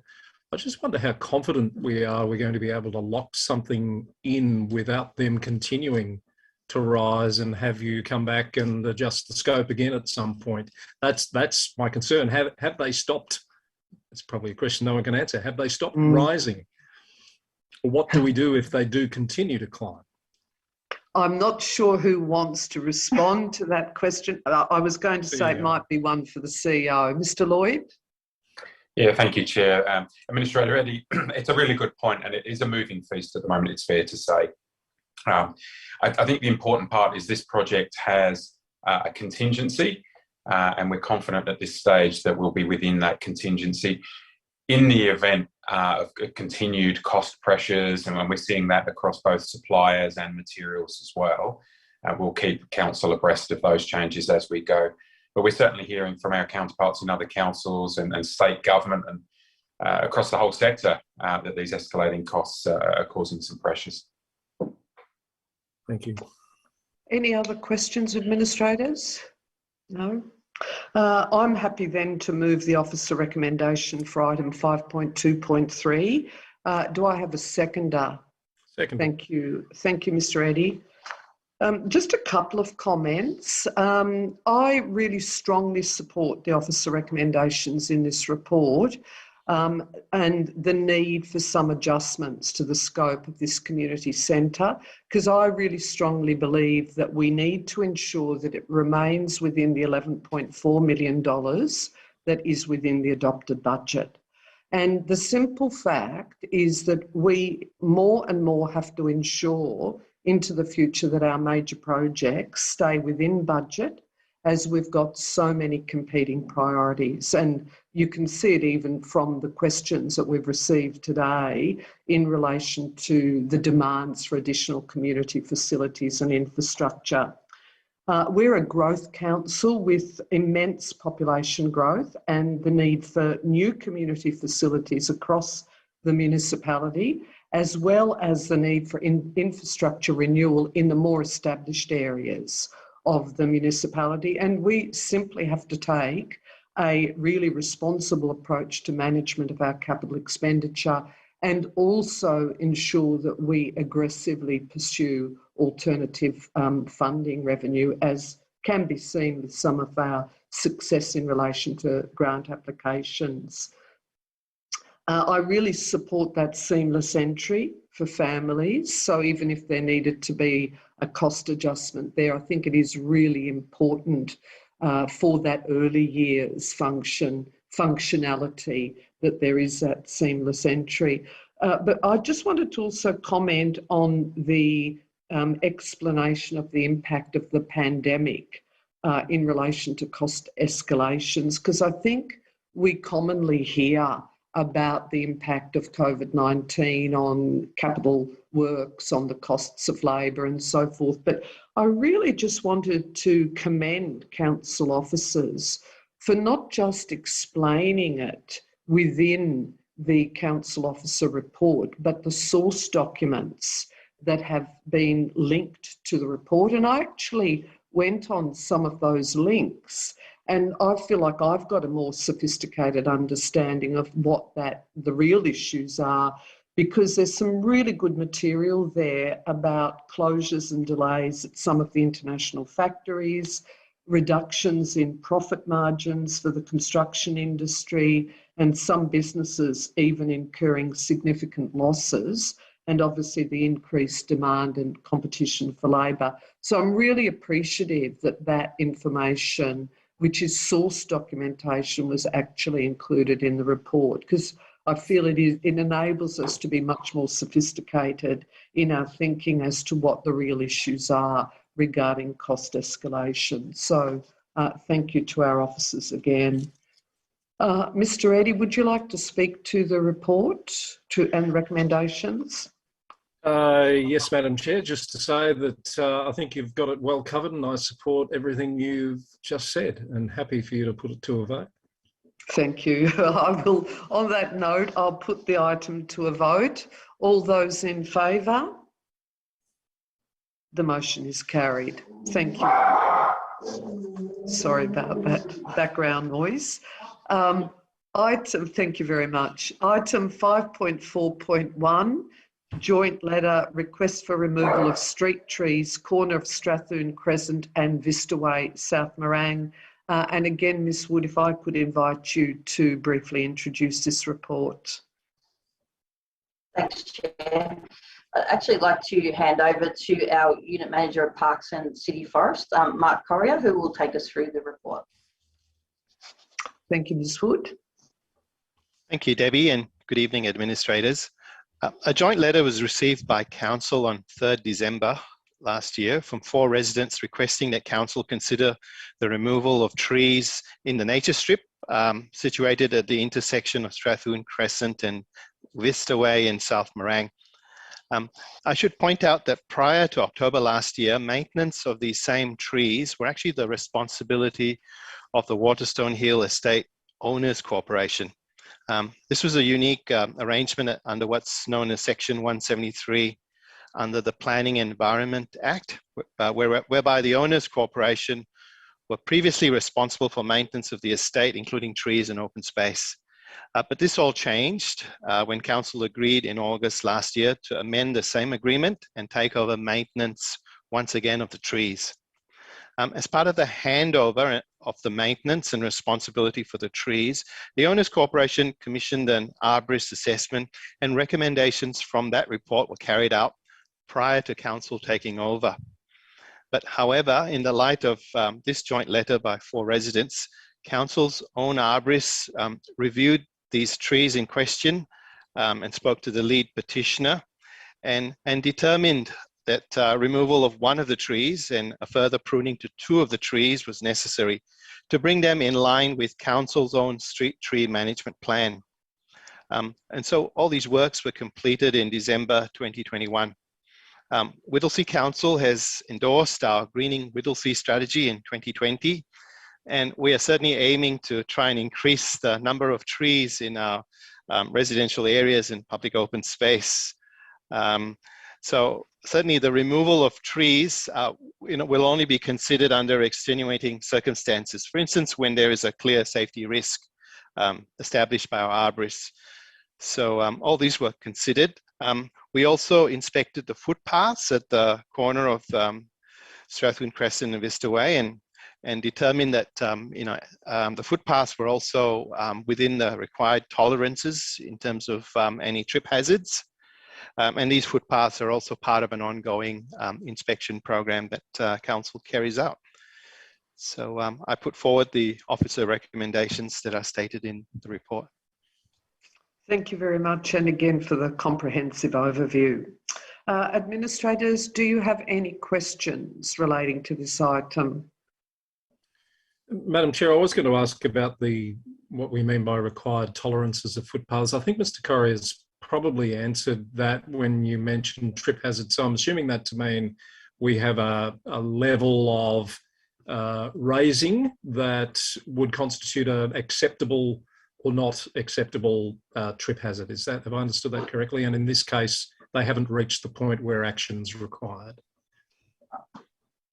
I just wonder how confident we're going to be able to lock something in without them continuing to rise and have you come back and adjust the scope again at some point. That's my concern. Have they stopped? It's probably a question no one can answer. Have they stopped rising? What do we do if they do continue to climb? I'm not sure who wants to respond to that question. I was going to say it might be one for the CEO. Mr. Lloyd? Yeah, thank you, Chair. Administrator Eddy, it's a really good point, and it is a moving feast at the moment, it's fair to say. I think the important part is this project has a contingency, and we're confident at this stage that we'll be within that contingency. In the event of continued cost pressures, and when we're seeing that across both suppliers and materials as well, we'll keep council abreast of those changes as we go. But we're certainly hearing from our counterparts in other councils and state government and across the whole sector that these escalating costs are causing some pressures. Thank you. Any other questions, administrators? No? I'm happy then to move the officer recommendation for item 5.2.3. Do I have a seconder? Second. Thank you. Thank you, Mr. Eddy. Just a couple of comments. I really strongly support the officer recommendations in this report. and the need for some adjustments to the scope of this community centre, because I really strongly believe that we need to ensure that it remains within the $11.4 million that is within the adopted budget. And the simple fact is that we more and more have to ensure into the future that our major projects stay within budget, as we've got so many competing priorities. And you can see it even from the questions that we've received today in relation to the demands for additional community facilities and infrastructure. We're a growth council with immense population growth and the need for new community facilities across the municipality, as well as the need for infrastructure renewal in the more established areas of the municipality. And we simply have to take a really responsible approach to management of our capital expenditure and also ensure that we aggressively pursue alternative funding revenue, as can be seen with some of our success in relation to grant applications. I really support that seamless entry for families. So even if there needed to be a cost adjustment there, I think it is really important for that early years functionality that there is that seamless entry. But I just wanted to also comment on the explanation of the impact of the pandemic in relation to cost escalations, because I think we commonly hear about the impact of COVID-19 on capital works, on the costs of labour and so forth. But I really just wanted to commend council officers for not just explaining it within the council officer report, but the source documents that have been linked to the report. And I actually went on some of those links, and I feel like I've got a more sophisticated understanding of what the real issues are, because there's some really good material there about closures and delays at some of the international factories, reductions in profit margins for the construction industry, and some businesses even incurring significant losses, and obviously the increased demand and competition for labour. So I'm really appreciative that that information, which is source documentation, was actually included in the report, because I feel it enables us to be much more sophisticated in our thinking as to what the real issues are regarding cost escalation. So thank you to our officers again. Mr. Eddy, would you like to speak to the report and recommendations? Yes, Madam Chair, just to say that I think you've got it well covered, and I support everything you've just said, and happy for you to put it to a vote. Thank you. I will, on that note, I'll put the item to a vote. All those in favour? The motion is carried. Thank you. Sorry about that background noise. Thank you very much. Item 5.4.1, joint letter, request for removal of street trees, corner of Strathun, Crescent and Vistaway, South Morang. And again, Ms Wood, if I could invite you to briefly introduce this report. Thanks, Chair. I'd actually like to hand over to our Unit Manager of Parks and City Forest, Mark Corrier, who will take us through the report. Thank you, Ms Wood. Thank you, Debbie, and good evening, administrators. A joint letter was received by Council on 3rd December last year from 4 residents requesting that Council consider the removal of trees in the nature strip situated at the intersection of Strathun, Crescent and Vistaway in South Morang. I should point out that prior to October last year, maintenance of these same trees were actually the responsibility of the Waterstone Hill Estate Owners Corporation. This was a unique arrangement under what's known as Section 173 under the Planning and Environment Act, whereby the Owners Corporation were previously responsible for maintenance of the estate, including trees and open space. But this all changed when Council agreed in August last year to amend the same agreement and take over maintenance once again of the trees. As part of the handover of the maintenance and responsibility for the trees, the Owners Corporation commissioned an arborist assessment, and recommendations from that report were carried out prior to council taking over. But however, in the light of this joint letter by 4 residents, council's own arborists reviewed these trees in question and spoke to the lead petitioner and determined that removal of one of the trees and a further pruning to 2 of the trees was necessary to bring them in line with council's own street tree management plan. And so all these works were completed in December 2021. Whittlesea Council has endorsed our Greening Whittlesea strategy in 2020, and we are certainly aiming to try and increase the number of trees in our residential areas and public open space. So certainly the removal of trees will only be considered under extenuating circumstances. For instance, when there is a clear safety risk established by our arborists. So all these were considered. We also inspected the footpaths at the corner of Strathun, Crescent and Vistaway and determined that the footpaths were also within the required tolerances in terms of any trip hazards. And these footpaths are also part of an ongoing inspection program that council carries out. So I put forward the officer recommendations that are stated in the report. Thank you very much, and again for the comprehensive overview. Administrators, do you have any questions relating to this item? Madam Chair, I was going to ask about what we mean by required tolerances of footpaths. I think Mr. Corrie has probably answered that when you mentioned trip hazards. So I'm assuming that to mean we have a level of raising that would constitute an acceptable or not acceptable trip hazard. Have I understood that correctly? And in this case, they haven't reached the point where action's required.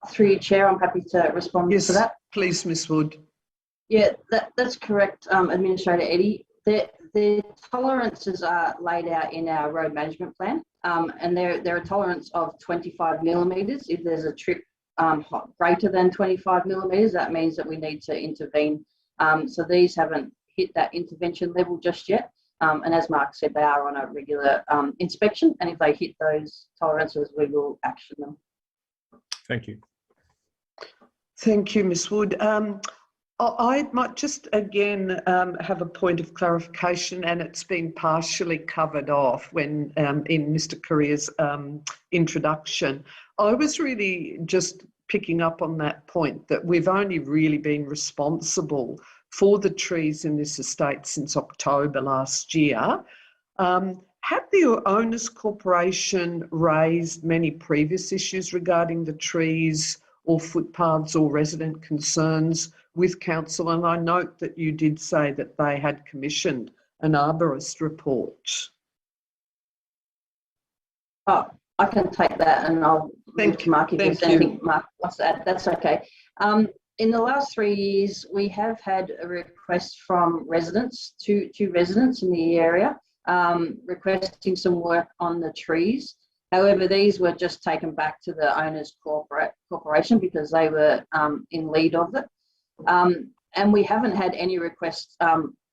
Through you, Chair, I'm happy to respond to that. Please, Ms Wood. Yeah, that's correct, Administrator Eddie. The tolerances are laid out in our road management plan, and they're a tolerance of 25 millimetres. If there's a trip greater than 25 millimetres, that means that we need to intervene. So these haven't hit that intervention level just yet. And as Mark said, they are on a regular inspection, and if they hit those tolerances, we will action them. Thank you. Thank you, Ms Wood. I might just again have a point of clarification, and it's been partially covered off when in Mr. Corrie's introduction. I was really just picking up on that point that we've only really been responsible for the trees in this estate since October last year. Had the Owners Corporation raised many previous issues regarding the trees or footpaths or resident concerns with council? And I note that you did say that they had commissioned an arborist report. Oh, I can take that, and I'll thank Mark if there's anything Mark wants to add. That's okay. In the last 3 years, we have had a request from residents, two residents in the area, requesting some work on the trees. However, these were just taken back to the Owners Corporation because they were in lead of it. And we haven't had any requests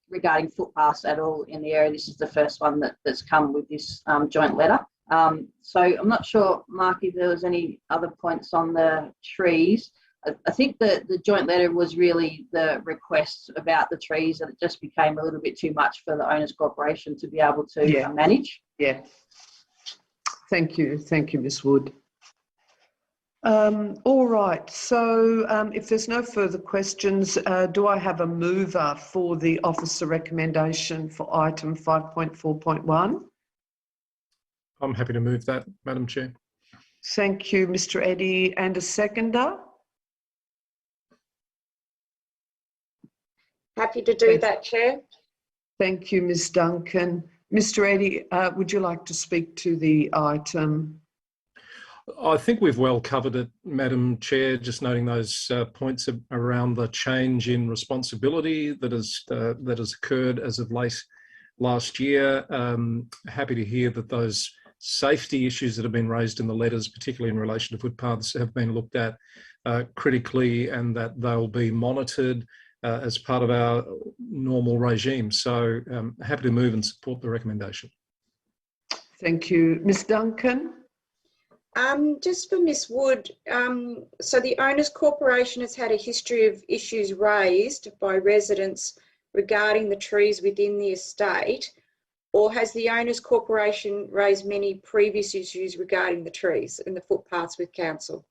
regarding footpaths at all in the area. This is the first one that's come with this joint letter. So I'm not sure, Mark, if there was any other points on the trees. I think the joint letter was really the requests about the trees, and it just became a little bit too much for the Owners Corporation to be able to manage. Yeah. Thank you, Ms Wood. All right, so if there's no further questions, do I have a mover for the officer recommendation for item 5.4.1? I'm happy to move that, Madam Chair. Thank you, Mr Eddy, and a seconder? Happy to do that, Chair. Thank you, Ms Duncan. Mr Eddy, would you like to speak to the item? I think we've well covered it, Madam Chair, just noting those points around the change in responsibility that has occurred as of late last year. Happy to hear that those safety issues that have been raised in the letters, particularly in relation to footpaths, have been looked at. critically, and that they'll be monitored as part of our normal regime. So happy to move and support the recommendation. Thank you. Ms Duncan? Just for Ms Wood, so the Owners Corporation has had a history of issues raised by residents regarding the trees within the estate, or has the Owners Corporation raised many previous issues regarding the trees and the footpaths with council?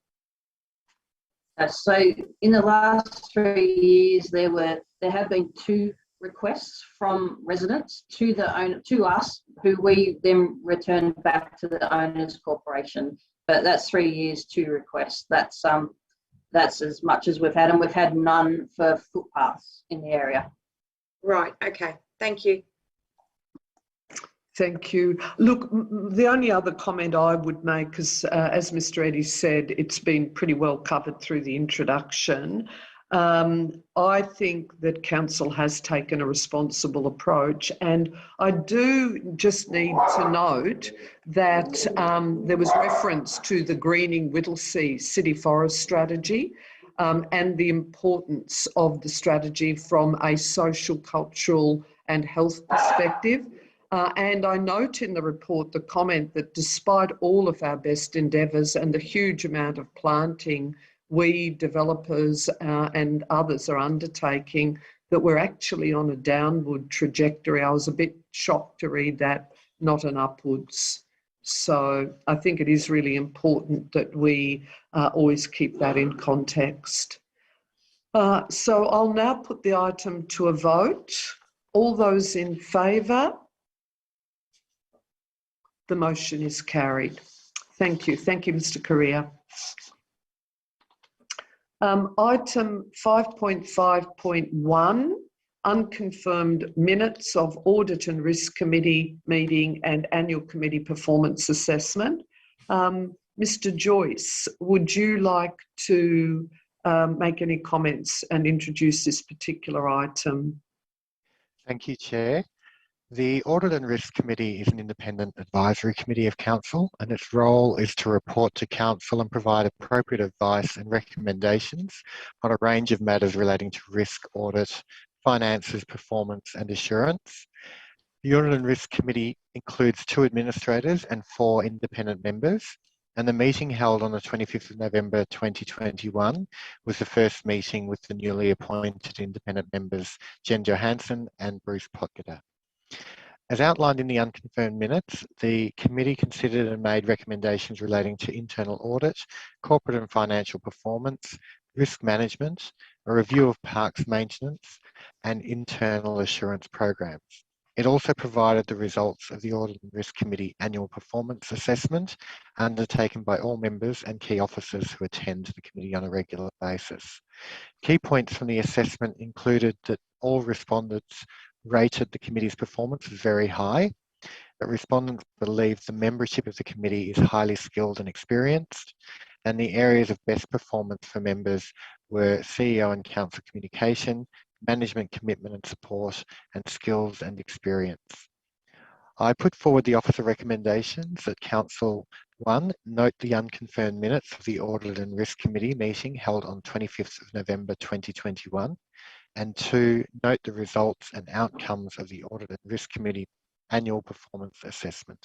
So in the last 3 years, there have been 2 requests from residents to us, who we then return back to the Owners Corporation. But that's 3 years, 2 requests. That's as much as we've had, and we've had none for footpaths in the area. Right. Okay. Thank you. Thank you. Look, the only other comment I would make is, as Mr Eddy said, it's been pretty well covered through the introduction. I think that council has taken a responsible approach, and I do just need to note that there was reference to the Greening Whittlesea City Forest strategy and the importance of the strategy from a social, cultural and health perspective. And I note in the report the comment that despite all of our best endeavours and the huge amount of planting we developers and others are undertaking, that we're actually on a downward trajectory. I was a bit shocked to read that, not an upwards. So I think it is really important that we always keep that in context. So I'll now put the item to a vote. All those in favour? The motion is carried. Thank you. Thank you, Mr Correa. Item 5.5.1, unconfirmed minutes of Audit and Risk Committee meeting and annual committee performance assessment. Mr Joyce, would you like to make any comments and introduce this particular item? Thank you, Chair. The Audit and Risk Committee is an independent advisory committee of Council, and its role is to report to Council and provide appropriate advice and recommendations on a range of matters relating to risk, audit, finances, performance and assurance. The Audit and Risk Committee includes 2 administrators and 4 independent members, and the meeting held on the 25th of November 2021 was the first meeting with the newly appointed independent members, Jen Johansson and Bruce Potgieter. As outlined in the unconfirmed minutes, the committee considered and made recommendations relating to internal audit, corporate and financial performance, risk management, a review of parks maintenance, and internal assurance programs. It also provided the results of the Audit and Risk Committee annual performance assessment undertaken by all members and key officers who attend the committee on a regular basis. Key points from the assessment included that all respondents rated the committee's performance as very high, that respondents believe the membership of the committee is highly skilled and experienced, and the areas of best performance for members were CEO and council communication, management commitment and support, and skills and experience. I put forward the officer recommendations that Council 1, note the unconfirmed minutes of the Audit and Risk Committee meeting held on 25th of November 2021, and 2, note the results and outcomes of the Audit and Risk Committee annual performance assessment.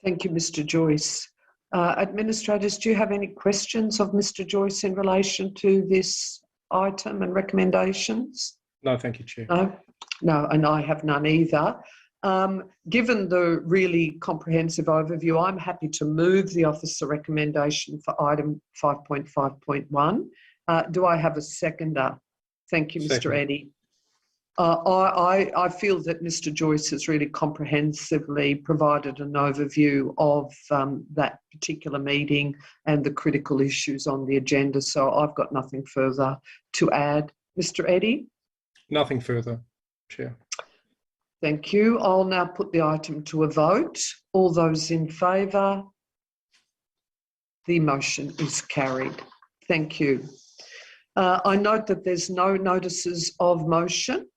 Thank you, Mr Joyce. Administrators, do you have any questions of Mr Joyce in relation to this item and recommendations? No, thank you, Chair. No, and I have none either. Given the really comprehensive overview, I'm happy to move the officer recommendation for item 5.5.1. Do I have a seconder? Thank you, Mr Eddy. I feel that Mr Joyce has really comprehensively provided an overview of that particular meeting and the critical issues on the agenda, so I've got nothing further to add. Mr Eddy? Nothing further, Chair. Thank you. I'll now put the item to a vote. All those in favour? The motion is carried. Thank you. I note that there's no notices of motion.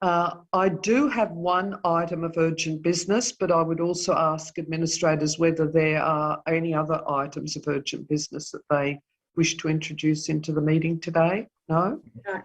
I do have one item of urgent business, but I would also ask administrators whether there are any other items of urgent business that they wish to introduce into the meeting today. No? No.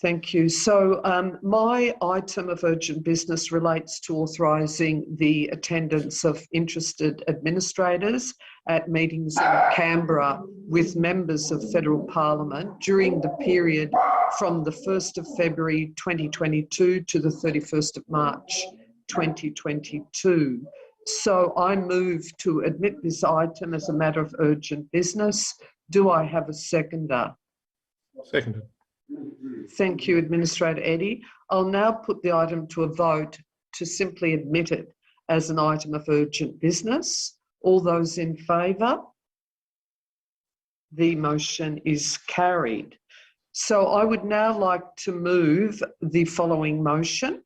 Thank you. So my item of urgent business relates to authorising the attendance of interested administrators at meetings in Canberra with members of Federal Parliament during the period from the 1st of February 2022 to the 31st of March 2022. So I move to admit this item as a matter of urgent business. Do I have a seconder? Seconded. Thank you, Administrator Eddy. I'll now put the item to a vote to simply admit it as an item of urgent business. All those in favour? The motion is carried. So I would now like to move the following motion.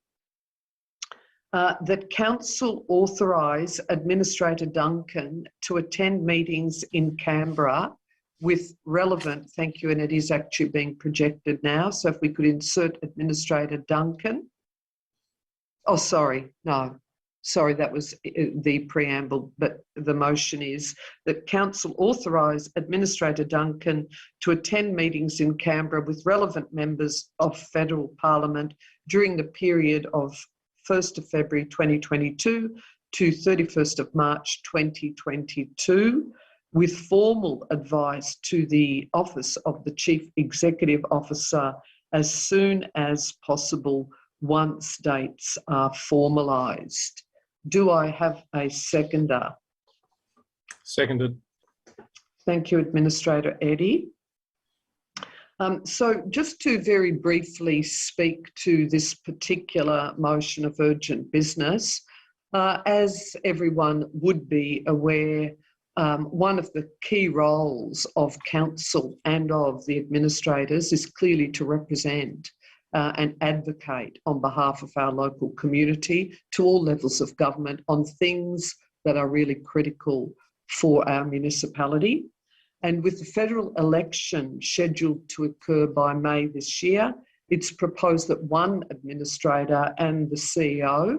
That Council authorise Administrator Duncan to attend meetings in Canberra with relevant, thank you, and it is actually being projected now, so if we could insert Administrator Duncan. Oh, sorry, no, sorry, that was the preamble, but the motion is that Council authorise Administrator Duncan to attend meetings in Canberra with relevant members of Federal Parliament during the period of 1st of February 2022 to 31st of March 2022, with formal advice to the Office of the Chief Executive Officer as soon as possible once dates are formalised. Do I have a seconder? Seconded. Thank you, Administrator Eddy. So just to very briefly speak to this particular motion of urgent business, as everyone would be aware, one of the key roles of council and of the administrators is clearly to represent and advocate on behalf of our local community to all levels of government on things that are really critical for our municipality. And with the federal election scheduled to occur by May this year, it's proposed that one administrator and the CEO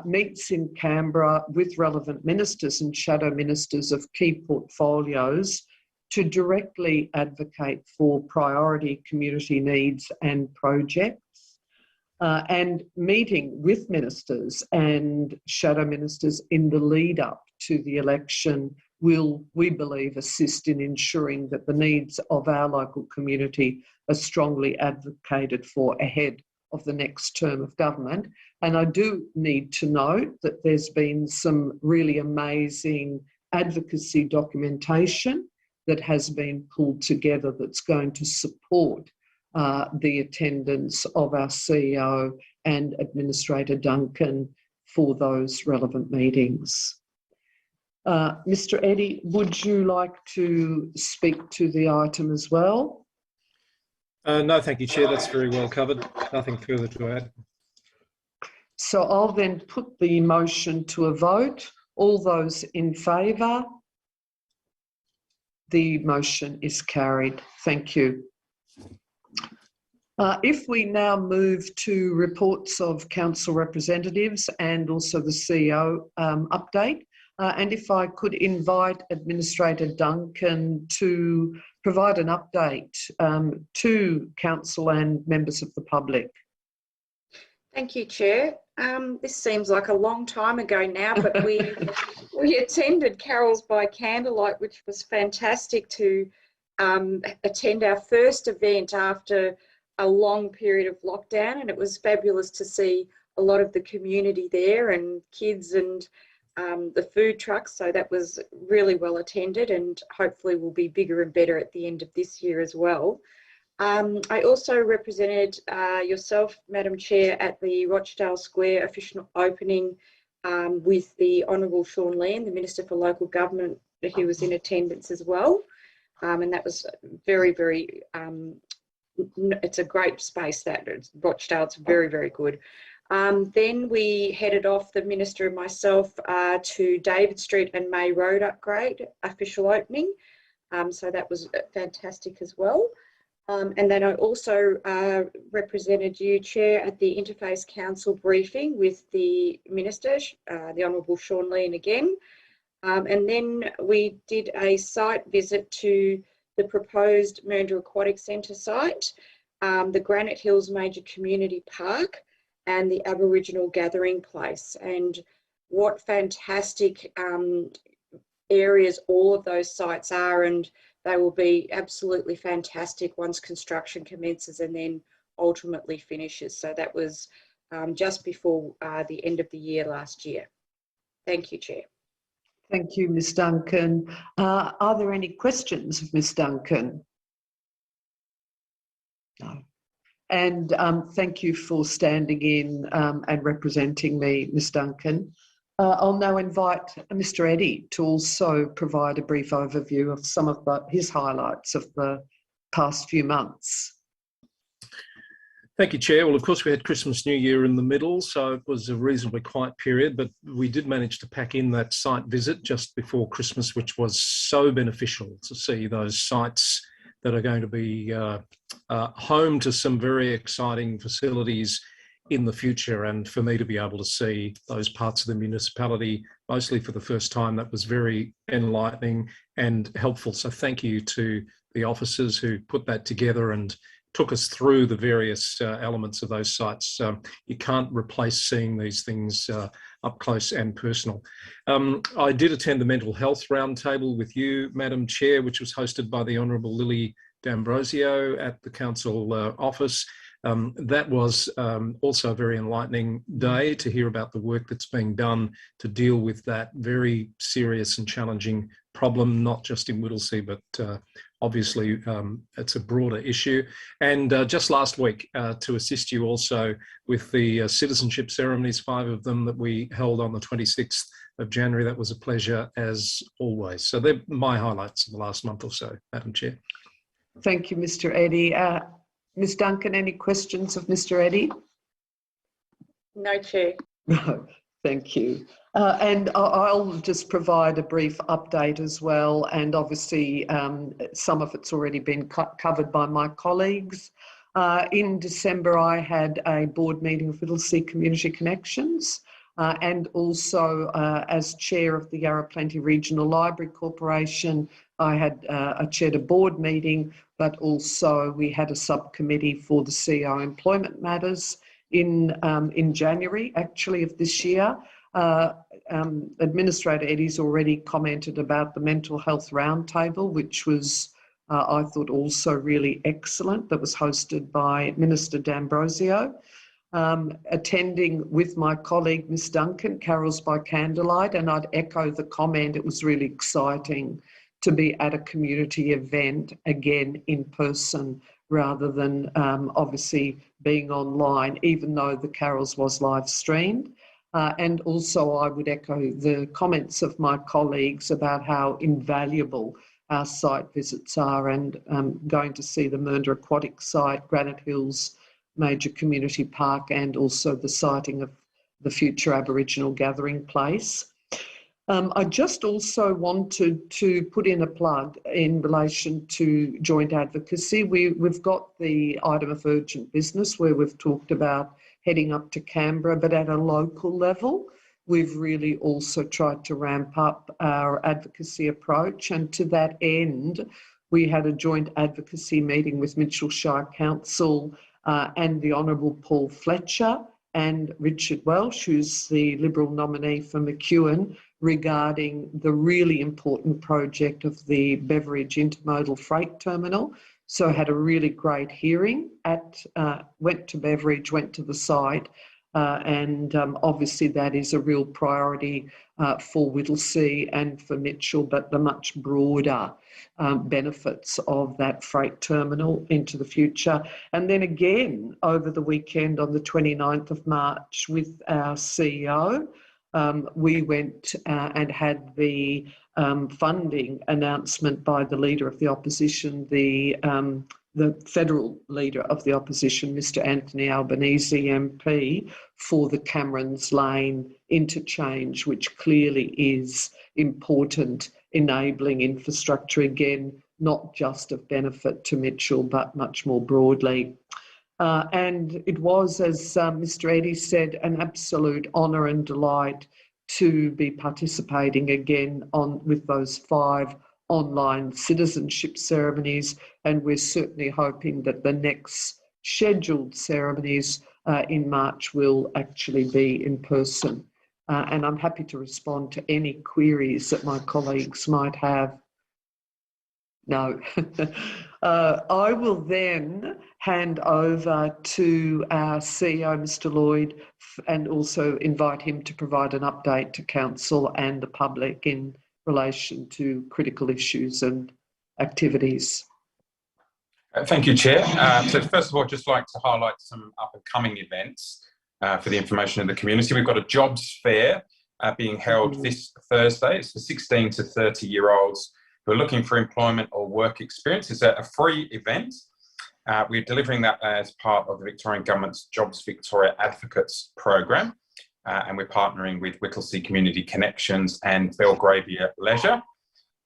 meets in Canberra with relevant ministers and shadow ministers of key portfolios to directly advocate for priority community needs and projects, and meeting with ministers and shadow ministers in the lead up to the election will, we believe, assist in ensuring that the needs of our local community are strongly advocated for ahead of the next term of government. And I do need to note that there's been some really amazing advocacy documentation that has been pulled together that's going to support the attendance of our CEO and Administrator Duncan for those relevant meetings. Mr. Eddy, would you like to speak to the item as well? No, thank you, Chair. That's very well covered. Nothing further to add. So I'll then put the motion to a vote. All those in favour? The motion is carried. Thank you. If we now move to reports of council representatives and also the CEO update, and if I could invite Administrator Duncan to provide an update to council and members of the public. Thank you, Chair. This seems like a long time ago now, but we attended Carols by Candlelight, which was fantastic to attend our first event after a long period of lockdown, and it was fabulous to see a lot of the community there and kids and the food trucks, so that was really well attended and hopefully will be bigger and better at the end of this year as well. I also represented yourself, Madam Chair, at the Rochdale Square official opening with the Honourable Sean Lean, the Minister for Local Government, who was in attendance as well. And that was very, very, it's a great space, that Rochdale, it's very, very good. Then we headed off, the Minister and myself, to David Street and May Road upgrade, official opening. So that was fantastic as well. And then I also represented you, Chair, at the Interface Council briefing with the Minister, the Honourable Sean Lean again. And then we did a site visit to the proposed Mernda Aquatic Centre site, the Granite Hills Major Community Park, and the Aboriginal Gathering Place. And what fantastic areas all of those sites are, and they will be absolutely fantastic once construction commences and then ultimately finishes. So that was just before the end of the year last year. Thank you, Chair. Thank you, Ms Duncan. Are there any questions of Ms Duncan? No. And thank you for standing in and representing me, Ms Duncan. I'll now invite Mr Eddy to also provide a brief overview of some of his highlights of the past few months. Thank you, Chair. Well, of course, we had Christmas, New Year in the middle, so it was a reasonably quiet period, but we did manage to pack in that site visit just before Christmas, which was so beneficial to see those sites that are going to be home to some very exciting facilities in the future, and for me to be able to see those parts of the municipality, mostly for the first time, that was very enlightening and helpful. So thank you to the officers who put that together and took us through the various elements of those sites. You can't replace seeing these things up close and personal. I did attend the Mental Health Roundtable with you, Madam Chair, which was hosted by the Honourable Lily D'Ambrosio at the Council office. That was also a very enlightening day to hear about the work that's being done to deal with that very serious and challenging problem, not just in Whittlesea, but obviously it's a broader issue. And just last week, to assist you also with the citizenship ceremonies, 5 of them that we held on the 26th of January, that was a pleasure as always. So they're my highlights of the last month or so, Madam Chair. Thank you, Mr Eddy. Ms Duncan, any questions of Mr Eddy? No, Chair. No, thank you. And I'll just provide a brief update as well, and obviously some of it's already been covered by my colleagues. In December, I had a board meeting of Whittlesea Community Connections, and also as chair of the Yarra Plenty Regional Library Corporation, I had chaired a board meeting, but also we had a subcommittee for the CEO Employment Matters in January, actually, of this year. Administrator Eddy's already commented about the Mental Health Roundtable, which was, I thought, also really excellent, that was hosted by Minister D'Ambrosio. Attending with my colleague, Ms Duncan, Carols by Candlelight, and I'd echo the comment, it was really exciting to be at a community event again in person rather than obviously being online, even though the Carols was live streamed. And also I would echo the comments of my colleagues about how invaluable our site visits are, and going to see the Mernda Aquatic site, Granite Hills Major Community Park, and also the siting of the future Aboriginal Gathering Place. I just also wanted to put in a plug in relation to joint advocacy. We've got the item of urgent business where we've talked about heading up to Canberra, but at a local level, we've really also tried to ramp up our advocacy approach. And to that end, we had a joint advocacy meeting with Mitchell Shire Council and the Honourable Paul Fletcher and Richard Welsh, who's the Liberal nominee for McEwen, regarding the really important project of the Beveridge Intermodal Freight Terminal. So I had a really great hearing went to Beveridge, went to the site, and obviously that is a real priority for Whittlesea and for Mitchell, but the much broader benefits of that freight terminal into the future. And then again, over the weekend on the 29th of March with our CEO, we went and had the funding announcement by the Leader of the Opposition, the federal Leader of the Opposition, Mr Anthony Albanese MP, for the Camerons Lane interchange, which clearly is important enabling infrastructure, again, not just of benefit to Mitchell, but much more broadly. And it was, as Mr. Eddy said, an absolute honour and delight to be participating again with those 5 online citizenship ceremonies, and we're certainly hoping that the next scheduled ceremonies in March will actually be in person. And I'm happy to respond to any queries that my colleagues might have. No. I will then hand over to our CEO, Mr. Lloyd, and also invite him to provide an update to Council and the public in relation to critical issues and activities. Thank you, Chair. So first of all, I'd just like to highlight some up-and-coming events for the information of the community. We've got a jobs fair being held this Thursday. It's for 16 to 30-year-olds who are looking for employment or work experience. It's a free event. We're delivering that as part of the Victorian Government's Jobs Victoria Advocates program, and we're partnering with Whittlesea Community Connections and Belgravia Leisure,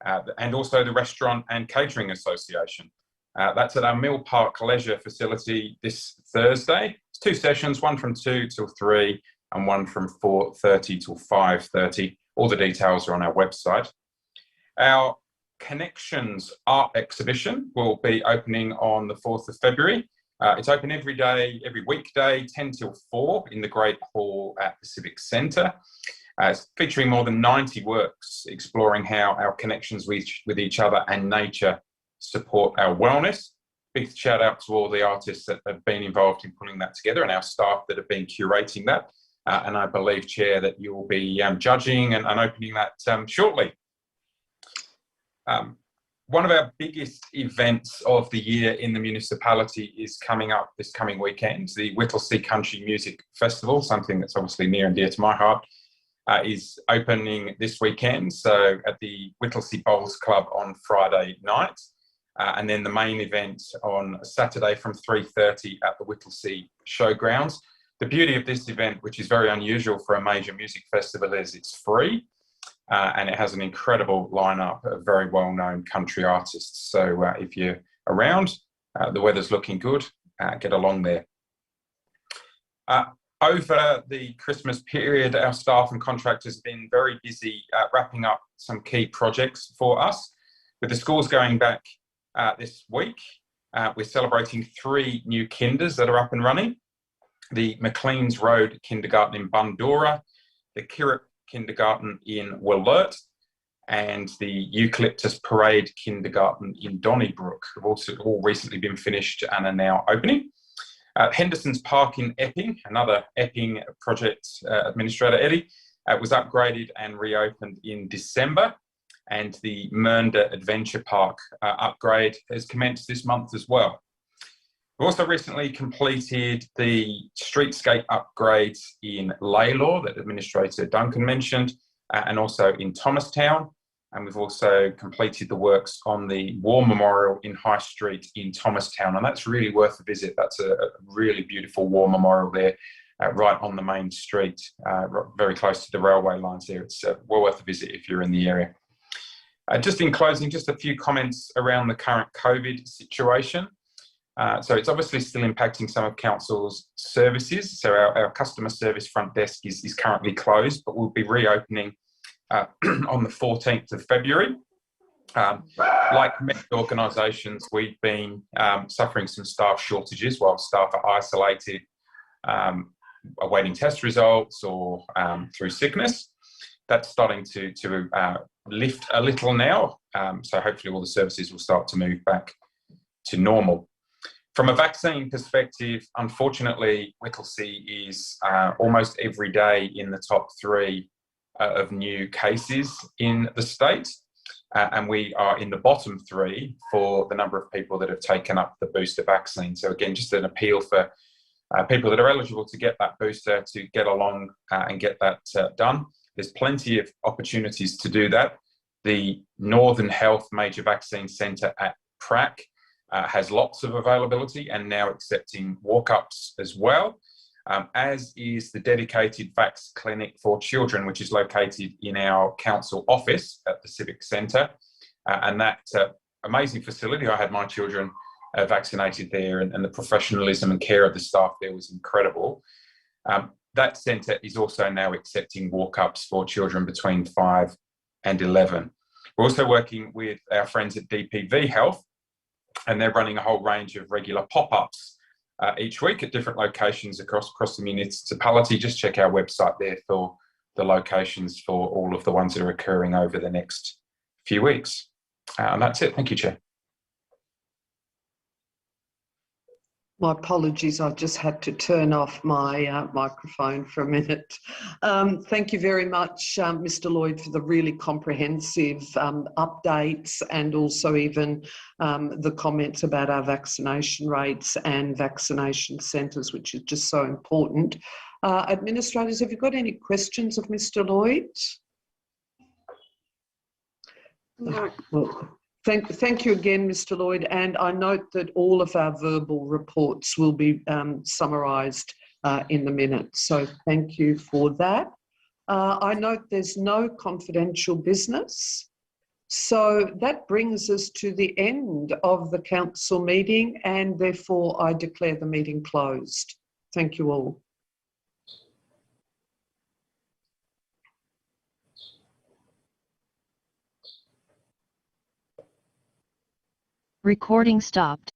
and also the Restaurant and Catering Association. That's at our Mill Park Leisure facility this Thursday. It's 2 sessions, one from 2 till 3 and one from 4:30 till 5:30. All the details are on our website. Our Connections art exhibition will be opening on the 4th of February. It's open every day, every weekday, 10 till 4 in the Great Hall at the Civic Centre. It's featuring more than 90 works exploring how our connections with each other and nature support our wellness. Big shout out to all the artists that have been involved in pulling that together and our staff that have been curating that. And I believe, Chair, that you will be judging and opening that shortly. One of our biggest events of the year in the municipality is coming up this coming weekend. The Whittlesea Country Music Festival, something that's obviously near and dear to my heart, is opening this weekend. So at the Whittlesea Bowls Club on Friday night. And then the main event on Saturday from 3:30 at the Whittlesea Showgrounds. The beauty of this event, which is very unusual for a major music festival, is it's free. And it has an incredible lineup of very well-known country artists. So if you're around, the weather's looking good, get along there. Over the Christmas period, our staff and contractors have been very busy wrapping up some key projects for us. With the schools going back this week, we're celebrating 3 new kinders that are up and running. The McLean's Road Kindergarten in Bundoora, the Kirrip Kindergarten in Wollert, and the Eucalyptus Parade Kindergarten in Donnybrook have also all recently been finished and are now opening. Henderson's Park in Epping, another Epping project administrator, Eddie, was upgraded and reopened in December, and the Mernda Adventure Park upgrade has commenced this month as well. We've also recently completed the streetscape upgrades in Laylaw that Administrator Duncan mentioned, and also in Thomastown. And we've also completed the works on the War Memorial in High Street in Thomastown. And that's really worth a visit. That's a really beautiful war memorial there, right on the main street, very close to the railway lines there. It's well worth a visit if you're in the area. Just in closing, just a few comments around the current COVID situation. So it's obviously still impacting some of Council's services. So our customer service front desk is currently closed, but we'll be reopening on the 14th of February. Like many organisations, we've been suffering some staff shortages while staff are isolated, awaiting test results or through sickness. That's starting to lift a little now. So hopefully all the services will start to move back to normal. From a vaccine perspective, unfortunately, Whittlesea is almost every day in the top 3 of new cases in the state. And we are in the bottom 3 for the number of people that have taken up the booster vaccine. So again, just an appeal for people that are eligible to get that booster to get along and get that done. There's plenty of opportunities to do that. The Northern Health Major Vaccine Centre at Prac has lots of availability and now accepting walk-ups as well, as is the dedicated Vax Clinic for Children, which is located in our council office at the Civic Centre. And that amazing facility. I had my children vaccinated there, and the professionalism and care of the staff there was incredible. That centre is also now accepting walk-ups for children between 5 and 11. We're also working with our friends at DPV Health, and they're running a whole range of regular pop-ups each week at different locations across the municipality. Just check our website there for the locations for all of the ones that are occurring over the next few weeks. And that's it. Thank you, Chair. My apologies, I just had to turn off my microphone for a minute. Thank you very much, Mr. Lloyd, for the really comprehensive updates, and also even the comments about our vaccination rates and vaccination centres, which is just so important. Administrators, have you got any questions of Mr. Lloyd? No. Well, Thank you again, Mr. Lloyd, and I note that all of our verbal reports will be summarised in the minutes, so thank you for that. I note there's no confidential business, so that brings us to the end of the council meeting, and therefore I declare the meeting closed. Thank you all. Recording stopped.